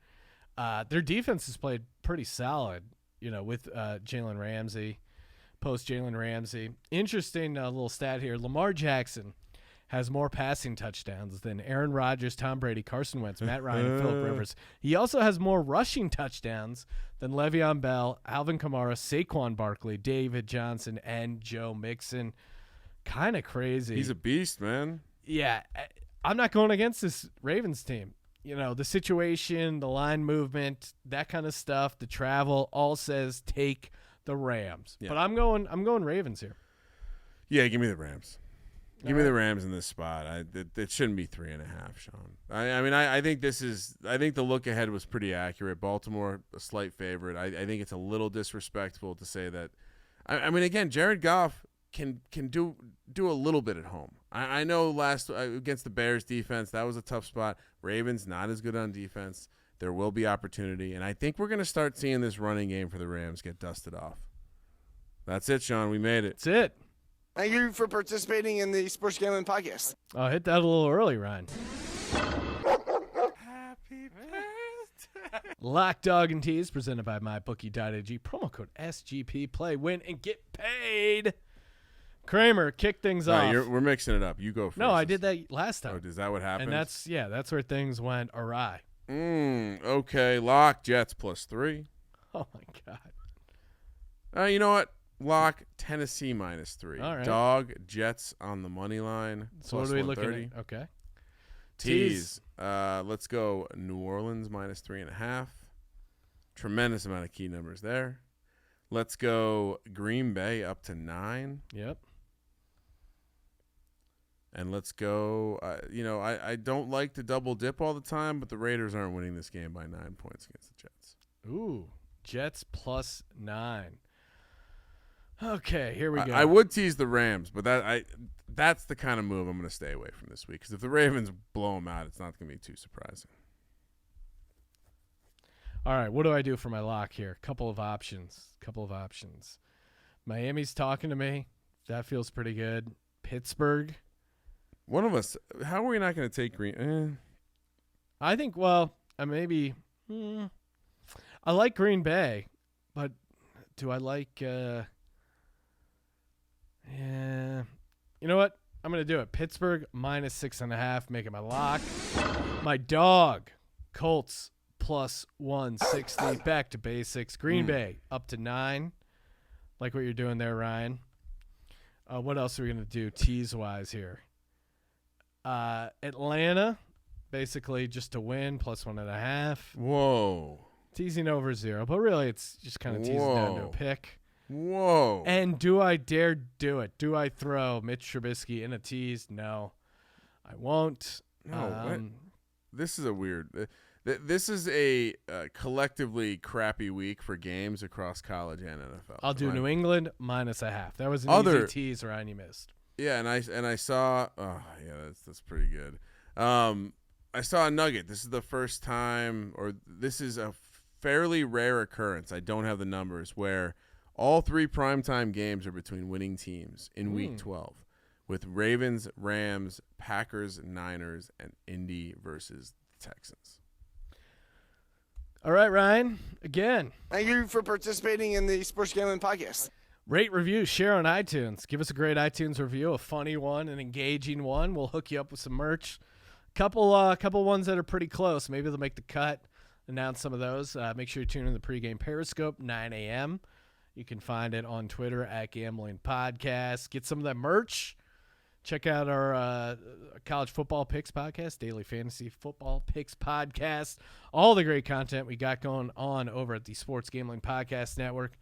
Their defense has played pretty solid, with Jalen Ramsey, post Jalen Ramsey. Interesting little stat here. Lamar Jackson has more passing touchdowns than Aaron Rodgers, Tom Brady, Carson Wentz, Matt Ryan, and Phillip Rivers. He also has more rushing touchdowns than Le'Veon Bell, Alvin Kamara, Saquon Barkley, David Johnson, and Joe Mixon. Kind of crazy. He's a beast, man. Yeah, I'm not going against this Ravens team. The situation, the line movement, that kind of stuff, the travel, all says take the Rams. Yeah. But I'm going Ravens here. Yeah, give me the Rams. Give me the Rams in this spot. It shouldn't be 3.5, Sean. I think the look ahead was pretty accurate. Baltimore, a slight favorite. I think it's a little disrespectful to say that. I mean, again, Jared Goff can do a little bit at home. I know last against the Bears defense, that was a tough spot. Ravens not as good on defense. There will be opportunity, and I think we're going to start seeing this running game for the Rams get dusted off. That's it, Sean. We made it. That's it. Thank you for participating in the Sports Gambling Podcast. Oh, hit that a little early, Ryan. Happy birthday. Lock Dog and Tees presented by MyBookie.ag. Promo code SGP. Play, win, and get paid. Kramer, kick things off. We're mixing it up. You go first. No, I did that last time. Oh, is that what happened? And that's where things went awry. Okay. Lock, Jets +3. Oh, my God. You know what? Lock Tennessee -3. All right. Dog Jets on the money line. So what are we looking at? Okay. Tease. Let's go New Orleans -3.5. Tremendous amount of key numbers there. Let's go Green Bay up to 9. Yep. And let's go, I don't like to double dip all the time, but the Raiders aren't winning this game by 9 points against the Jets. Ooh, Jets +9. Okay, here we go. I would tease the Rams, but that's the kind of move I'm going to stay away from this week, because if the Ravens blow them out, it's not going to be too surprising. All right, what do I do for my lock here? Couple of options. Miami's talking to me. That feels pretty good. Pittsburgh. One of us, how are we not going to take Green? I think, well, maybe I like Green Bay, but do I like yeah. You know what? I'm going to do it. Pittsburgh -6.5, making my lock. My dog, Colts +160, back to basics. Green Bay up to 9. Like what you're doing there, Ryan. What else are we going to do tease-wise here? Atlanta, basically just to win, +1.5. Whoa. Teasing over 0, but really it's just kind of teasing down to a pick. Whoa. And do I dare do it? Do I throw Mitch Trubisky in a tease? No, I won't. No, this is a weird this is a collectively crappy week for games across college and NFL. I'll do New England -0.5. That was an easy tease, Ryan, you missed. Yeah, and I saw that's pretty good. I saw a nugget. This is the first time, or this is a fairly rare occurrence. I don't have the numbers, where all 3 primetime games are between winning teams in Week 12, with Ravens, Rams, Packers, Niners, and Indy versus the Texans. All right, Ryan, again. Thank you for participating in the Sports Gambling Podcast. Rate, review, share on iTunes. Give us a great iTunes review, a funny one, an engaging one. We'll hook you up with some merch. Couple ones that are pretty close. Maybe they'll make the cut. Announce some of those. Make sure you tune in to the pregame Periscope, 9 a.m. You can find it on Twitter at Gambling Podcast. Get some of that merch. Check out our college football picks podcast, daily fantasy football picks podcast. All the great content we got going on over at the Sports Gambling Podcast Network.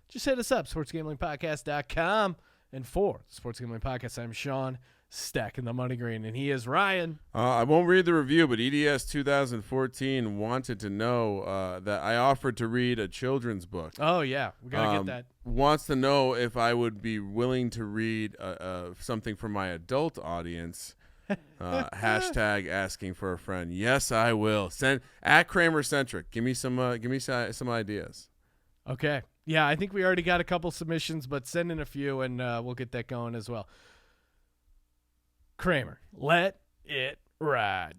Just hit us up, sportsgamblingpodcast.com. And for the Sports Gambling Podcast, I'm Sean, stacking the money green, and he is Ryan. I won't read the review, but EDS 2014 wanted to know that I offered to read a children's book. Oh, yeah. We got to get that. Wants to know if I would be willing to read something for my adult audience. Hashtag asking for a friend. Yes, I will. Send at Kramer-centric. Give me some ideas. Okay. Yeah, I think we already got a couple submissions, but send in a few, and we'll get that going as well. Kramer, let it ride.